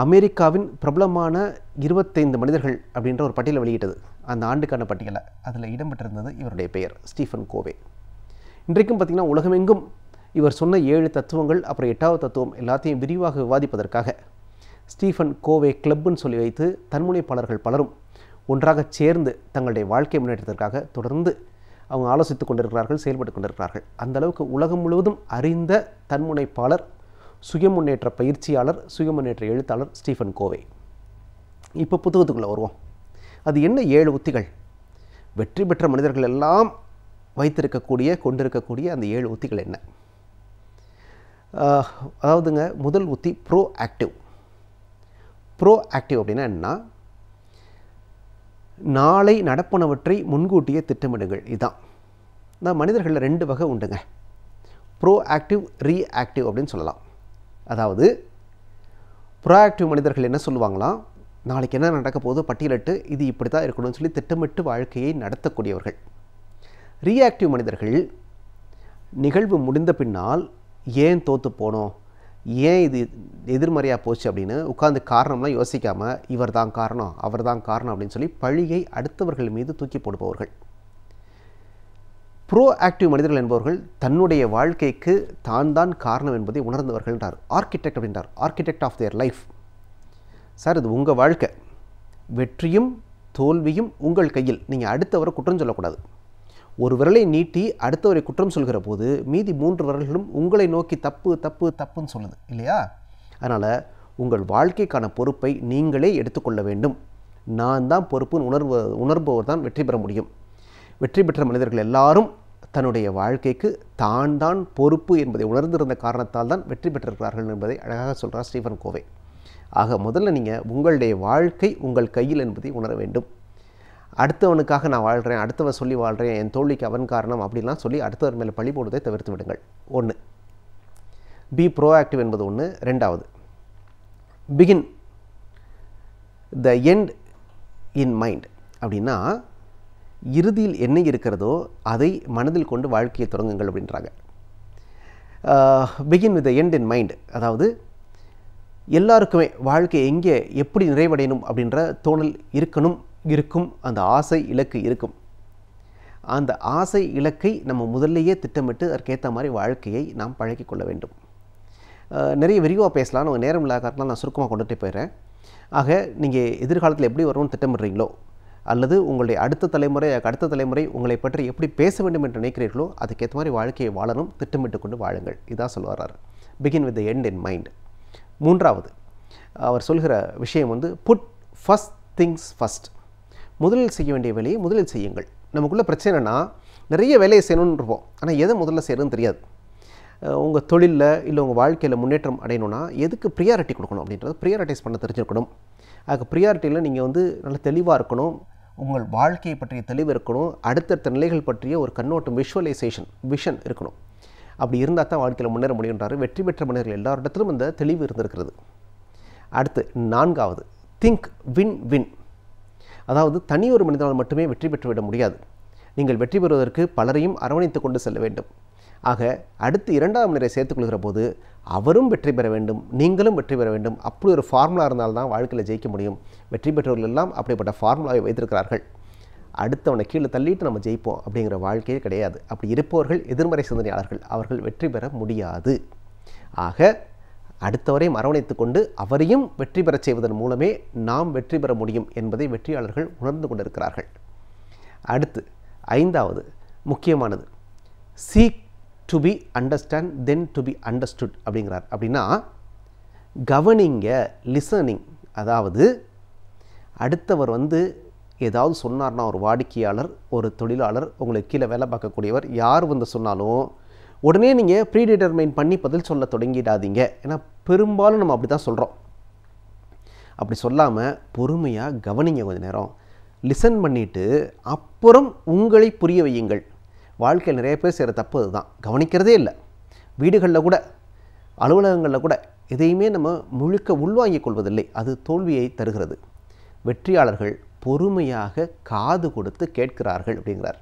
அமெரிக்காவின் பிரபலமான 25 மனிதர்கள் அப்படின்ற ஒரு பட்டியலை வெளியிட்டது. அந்த ஆண்டுக்கான பட்டியலை அதில் இடம்பெற்றிருந்தது இவருடைய பெயர் ஸ்டீஃபன் கோவே. இன்றைக்கும் பார்த்திங்கன்னா உலகமெங்கும் இவர் சொன்ன 7 தத்துவங்கள் அப்புறம் 8வது தத்துவம் எல்லாத்தையும் விரிவாக விவாதிப்பதற்காக ஸ்டீஃபன் கோவே கிளப்புன்னு சொல்லி வைத்து தன்முனைப்பாளர்கள் பலரும் ஒன்றாக சேர்ந்து தங்களுடைய வாழ்க்கை முன்னேற்றத்திற்காக தொடர்ந்து அவங்க ஆலோசித்து கொண்டிருக்கிறார்கள், செயல்பட்டு கொண்டிருக்கிறார்கள். அந்த அளவுக்கு உலகம் முழுவதும் அறிந்த தன்முனைப்பாளர், சுயமுன்னேற்ற பயிற்சியாளர், சுயமுன்னேற்ற எழுத்தாளர் ஸ்டீஃபன் கோவே. இப்போ புத்தகத்துக்குள்ளே வருவோம். அது என்ன 7 உத்திகள்? வெற்றி பெற்ற மனிதர்கள் எல்லாம் கொண்டிருக்கக்கூடிய அந்த 7 உத்திகள் என்ன? அதாவதுங்க, முதல் உத்தி ப்ரோ ஆக்டிவ். ப்ரோ ஆக்டிவ் அப்படின்னா என்ன? நாளை நடப்பனவற்றை முன்கூட்டியே திட்டமிடுங்கள். இதுதான். இந்த மனிதர்களில் 2 வகை உண்டுங்க. ப்ரோ ஆக்டிவ், ரீஆக்டிவ் அப்படின்னு சொல்லலாம். அதாவது ப்ரோஆக்டிவ் மனிதர்கள் என்ன சொல்லுவாங்களாம், நாளைக்கு என்ன நடக்க போகுது பட்டியலிட்டு இது இப்படி தான் இருக்கணும்னு சொல்லி திட்டமிட்டு வாழ்க்கையை நடத்தக்கூடியவர்கள். ரீஆக்டிவ் மனிதர்கள் நிகழ்வு முடிந்த பின்னால் ஏன் தோற்று போனோம், ஏன் இது எதிர்மறையாக போச்சு அப்படின்னு உட்கார்ந்து காரணம்லாம் யோசிக்காமல் இவர் தான் காரணம், அவர் தான் காரணம் அப்படின்னு சொல்லி பழியை அடுத்தவர்கள் மீது தூக்கி போடுபவர்கள். ப்ரோ ஆக்டிவ் மனிதர்கள் என்பவர்கள் தன்னுடைய வாழ்க்கைக்கு தான் காரணம் என்பதை உணர்ந்தவர்கள் என்றார். ஆர்கிடெக்ட் அப்படின்றார். Architect of their life. Sir, இது உங்கள் வாழ்க்கை, வெற்றியும் தோல்வியும் உங்கள் கையில். நீங்கள் அடுத்தவரை குற்றம் சொல்லக்கூடாது. ஒரு விரலை நீட்டி அடுத்தவரை குற்றம் சொல்கிற போது மீதி 3 விரல்களும் உங்களை நோக்கி தப்பு தப்பு தப்புன்னு சொல்லுது இல்லையா? அதனால் உங்கள் வாழ்க்கைக்கான பொறுப்பை நீங்களே எடுத்துக்கொள்ள வேண்டும். நான் தான் பொறுப்புன்னு உணர்பவர் தான் வெற்றி பெற முடியும். வெற்றி பெற்ற மனிதர்கள் எல்லாரும் தன்னுடைய வாழ்க்கைக்கு தான் பொறுப்பு என்பதை உணர்ந்திருந்த காரணத்தால் தான் வெற்றி பெற்றிருக்கிறார்கள் என்பதை அழகாக சொல்கிறார் ஸ்டீஃபன் கோவே. ஆக முதல்ல நீங்கள் உங்களுடைய வாழ்க்கை உங்கள் கையில் என்பதை உணர வேண்டும். அடுத்தவனுக்காக நான் வாழ்கிறேன், அடுத்தவன் சொல்லி வாழ்கிறேன், என் தோல்விக்கு அவன் காரணம் அப்படிலாம் சொல்லி அடுத்தவர் மேலே பழி போடுவதை தவிர்த்து விடுங்கள். 1, பி ப்ரோஆக்டிவ் என்பது 1. 2வது, begin the end in mind. அப்படின்னா இறுதியில் என்ன இருக்கிறதோ அதை மனதில் கொண்டு வாழ்க்கையை தொடங்குங்கள் அப்படின்றாங்க. Begin with the end in mind. அதாவது எல்லாருக்குமே வாழ்க்கை எங்கே எப்படி நிறைவடையணும் அப்படின்ற தோணல் இருக்கும். அந்த ஆசை இலக்கு இருக்கும். அந்த ஆசை இலக்கை நம்ம முதல்லையே திட்டமிட்டு அதற்கேற்ற மாதிரி வாழ்க்கையை நாம் பழக்கி கொள்ள வேண்டும். நிறைய விரிவாக பேசலாம், நம்ம நேரம் இல்லாத காரணம் நான் சுருக்கமாக கொண்டுட்டு போயிடுறேன். ஆக நீங்கள் எதிர்காலத்தில் எப்படி வரும்னு திட்டமிடுறீங்களோ, அல்லது உங்களுடைய அடுத்த தலைமுறை உங்களை பற்றி எப்படி பேச வேண்டும் என்று நினைக்கிறீர்களோ அதுக்கேற்ற மாதிரி வாழ்க்கையை வாழணும், திட்டமிட்டு கொண்டு வாழுங்கள். இதான் சொல்லுவார். Begin with the end in mind. 3வது அவர் சொல்கிற விஷயம் வந்து புட் ஃபஸ்ட் திங்ஸ் ஃபஸ்ட். முதலில் செய்ய வேண்டிய வேலையை முதலில் செய்யுங்கள். நமக்குள்ள பிரச்சனைனா நிறைய வேலையை செய்யணும்னு இருப்போம், ஆனால் எதை முதல்ல செய்யணும்னு தெரியாது. உங்கள் தொழிலில் இல்லை உங்கள் வாழ்க்கையில் முன்னேற்றம் அடையணும்னா எதுக்கு ப்ரியாரிட்டி கொடுக்கணும் அப்படின்றது ப்ரியாரிட்டைஸ் பண்ண தெரிஞ்சுக்கணும். அதுக்கு ப்ரியாரிட்டியில் நீங்கள் வந்து நல்ல தெளிவாக இருக்கணும், உங்கள் வாழ்க்கையை பற்றிய தெளிவு இருக்கணும், அடுத்தடுத்த நிலைகள் பற்றிய ஒரு கண்ணோட்டம், விஷன் இருக்கணும். அப்படி இருந்தால் தான் வாழ்க்கையில் முன்னேற முடியுன்றாரு. வெற்றி பெற்ற மனிதர்கள் எல்லாரிடத்திலும் இந்த தெளிவு இருந்திருக்கிறது. அடுத்து 4வது, திங்க் வின் வின். அதாவது தனி ஒரு மனிதனால் மட்டுமே வெற்றி பெற்றுவிட முடியாது. நீங்கள் வெற்றி பெறுவதற்கு பலரையும் அரவணைத்து கொண்டு செல்ல வேண்டும். ஆக அடுத்து 2வது மனிதரை சேர்த்துக்கொள்கிற போது அவரும் வெற்றி பெற வேண்டும், நீங்களும் வெற்றி பெற வேண்டும். அப்படி ஒரு ஃபார்முலா இருந்தால்தான் வாழ்க்கையில் ஜெயிக்க முடியும். வெற்றி பெற்றவர்கள் எல்லாம் அப்படிப்பட்ட ஃபார்முலாவை வைத்திருக்கிறார்கள். அடுத்தவனை கீழே தள்ளிட்டு நம்ம ஜெயிப்போம் அப்படிங்கிற வாழ்க்கையே கிடையாது. அப்படி இருப்பவர்கள் எதிர்மறை சிந்தனையாளர்கள், அவர்கள் வெற்றி பெற முடியாது. ஆக அடுத்தவரையும் அரவணைத்து கொண்டு அவரையும் வெற்றி பெறச் செய்வதன் மூலமே நாம் வெற்றி பெற முடியும் என்பதை வெற்றியாளர்கள் உணர்ந்து கொண்டிருக்கிறார்கள். அடுத்து 5வது முக்கியமானது, seek to be understand then to be understood அப்படிங்கிறார். அப்படின்னா கவனிங்க, லிசனிங். அதாவது அடுத்தவர் ஏதாவது சொன்னார்னா, ஒரு வாடிக்கையாளர், ஒரு தொழிலாளர், உங்களுக்கு கீழே வேலை பார்க்கக்கூடியவர் யார் சொன்னாலும் உடனே நீங்கள் ப்ரீடிட்டர்மைன் பண்ணி பதில் சொல்ல தொடங்கிடாதீங்க. ஏன்னா பெரும்பாலும் நம்ம அப்படி தான் சொல்கிறோம். அப்படி சொல்லாமல் பொறுமையாக கவனிங்க, கொஞ்சம் நேரம் லிசன் பண்ணிவிட்டு அப்புறம் உங்களை புரிய வையுங்கள். வாழ்க்கையில் நிறைய பேர் செய்கிற தப்பு அதுதான், கவனிக்கிறதே இல்லை. வீடுகளில் கூட, அலுவலகங்களில் கூட எதையுமே நம்ம முழுக்க உள்வாங்கிக் கொள்வதில்லை. அது தோல்வியை தருகிறது. வெற்றியாளர்கள் பொறுமையாக காது கொடுத்து கேட்கிறார்கள் அப்படிங்கிறார்.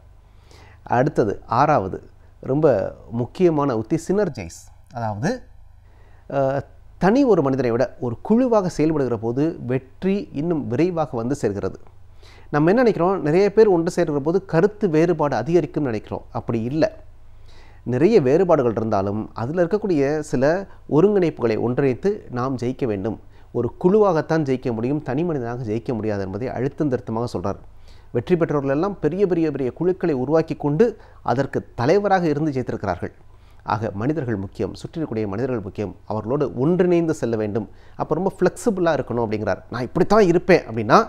அடுத்தது 6வது ரொம்ப முக்கியமான உத்தி, சினர்ஜைஸ். அதாவது தனி ஒரு மனிதனை விட ஒரு குழுவாக செயல்படுகிற போது வெற்றி இன்னும் விரைவாக சேர்கிறது. நம்ம என்ன நினைக்கிறோம், நிறைய பேர் ஒன்று சேர்கிற போது கருத்து வேறுபாடு அதிகரிக்கும்னு நினைக்கிறோம். அப்படி இல்லை. நிறைய வேறுபாடுகள் இருந்தாலும் அதில் இருக்கக்கூடிய சில ஒருங்கிணைப்புகளை ஒன்றிணைத்து நாம் ஜெயிக்க வேண்டும். ஒரு குழுவாகத்தான் ஜெயிக்க முடியும், தனி மனிதனாக ஜெயிக்க முடியாது என்பதை அழுத்தம் திருத்தமாக சொல்கிறார். வெற்றி பெற்றவர்கள் எல்லாம் பெரிய பெரிய பெரிய குழுக்களை உருவாக்கி கொண்டு அதற்கு தலைவராக இருந்து ஜெயித்திருக்கிறார்கள். ஆக மனிதர்கள் முக்கியம், சுற்றி இருக்கக்கூடிய மனிதர்கள் முக்கியம். அவர்களோடு ஒன்றிணைந்து செல்ல வேண்டும். அப்போ ரொம்ப ஃப்ளெக்சிபிளாக இருக்கணும் அப்படிங்கிறார். நான் இப்படித்தான் இருப்பேன் அப்படின்னா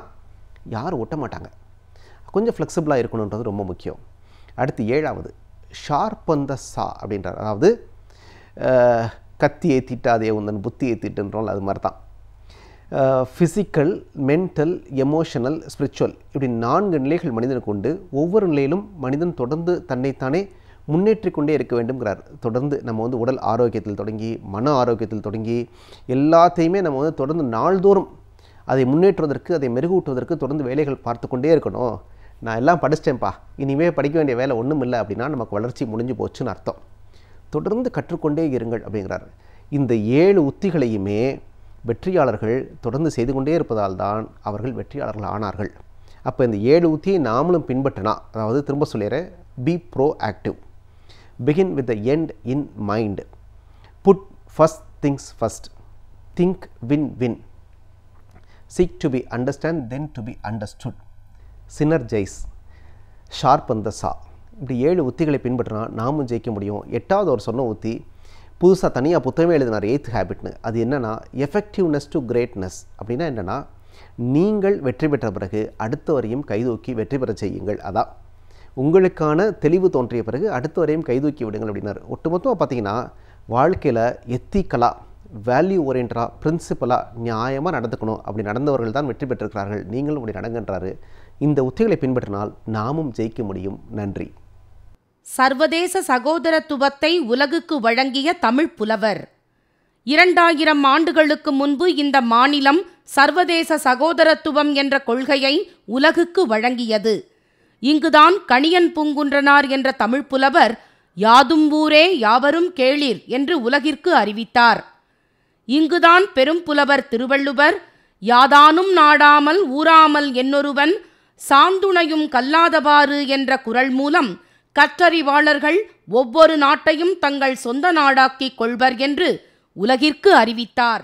யாரும் ஒட்ட மாட்டாங்க. கொஞ்சம் ஃப்ளெக்சிபிளாக இருக்கணுன்றது ரொம்ப முக்கியம். அடுத்து 7வது, ஷார்பன் த சா அப்படின்றார். அதாவது கத்தியை தீட்டாதே உந்தன் புத்தியை தீட்டுன்றோம், அது மாதிரி தான். ஃபிசிக்கல், மென்டல், எமோஷனல், ஸ்பிரிச்சுவல், இப்படி 4 நிலைகள் மனிதனுக்கு உண்டு. ஒவ்வொரு நிலையிலும் மனிதன் தொடர்ந்து தன்னைத்தானே முன்னேற்றிக் கொண்டே இருக்க வேண்டும்ங்கிறார். தொடர்ந்து நம்ம உடல் ஆரோக்கியத்தில் தொடங்கி மன ஆரோக்கியத்தில் தொடங்கி எல்லாத்தையுமே நம்ம தொடர்ந்து நாள்தோறும் அதை முன்னேற்றுவதற்கு, அதை மெருகூட்டுவதற்கு தொடர்ந்து வேலைகள் பார்த்து கொண்டே இருக்கணும். நான் எல்லாம் படிச்சிட்டேன்ப்பா, இனிமேல் படிக்க வேண்டிய வேலை ஒன்றும் இல்லை அப்படின்னா நமக்கு வளர்ச்சி முடிஞ்சு போச்சுன்னு அர்த்தம். தொடர்ந்து கற்றுக்கொண்டே இருங்கள் அப்படிங்கிறார். இந்த 7 உத்திகளையுமே வெற்றியாளர்கள் தொடர்ந்து செய்து கொண்டே இருப்பதால் தான் அவர்கள் வெற்றியாளர்கள் ஆனார்கள். அப்போ இந்த 7 உத்தியை நாமளும் பின்பற்றினா, அதாவது திரும்ப சொல்லிடுறேன், be proactive, begin with the end in mind, put first things first, think win win, seek to be understand then to be understood, synergise, sharpen the saw. இப்படி 7 உத்திகளை பின்பற்றினா நாமும் ஜெயிக்க முடியும். 8வது ஒரு சொன்ன உத்தி புதுசாக தனியாக புத்தகமே எழுதினார், 8th ஹேபிட்னு. அது என்னென்னா எஃபெக்டிவ்னஸ் டு கிரேட்னஸ். அப்படின்னா என்னென்னா, நீங்கள் வெற்றி பெற்ற பிறகு அடுத்தவரையும் கைதூக்கி வெற்றி பெற செய்யுங்கள். அதான் உங்களுக்கான தெளிவு தோன்றிய பிறகு அடுத்தவரையும் கைதூக்கி விடுங்கள் அப்படின்னார். ஒட்டுமொத்தமாக பார்த்தீங்கன்னா வாழ்க்கையில் எத்திக்கலாக, வேல்யூ ஓரியன்டாக, பிரின்சிபலாக, நியாயமாக நடந்துக்கணும். அப்படி நடந்தவர்கள் தான் வெற்றி பெற்றிருக்கிறார்கள். நீங்களும் அப்படி நடங்கன்றாரு. இந்த உத்திகளை பின்பற்றினால் நாமும் ஜெயிக்க முடியும். நன்றி. சர்வதேச சகோதரத்துவத்தை உலகுக்கு வழங்கிய தமிழ் புலவர். 2000 ஆண்டுகளுக்கு முன்பு இந்த மாநிலம் சர்வதேச சகோதரத்துவம் என்ற கொள்கையை உலகுக்கு வழங்கியது. இங்குதான் கணியன் பூங்குன்றனார் என்ற தமிழ் புலவர் யாதும் ஊரே யாவரும் கேளீர் என்று உலகிற்கு அறிவித்தார். இங்குதான் பெரும் புலவர் திருவள்ளுவர் யாதானும் நாடாமல் ஊராமல் என்னொருவன் சாந்துணையும் கல்லாதவாறு என்ற குறள் மூலம் கற்றறிவாளர்கள் ஒவ்வொரு நாட்டையும் தங்கள் சொந்த நாடாக்கிக் கொள்வர் என்று உலகிற்கு அறிவித்தார்.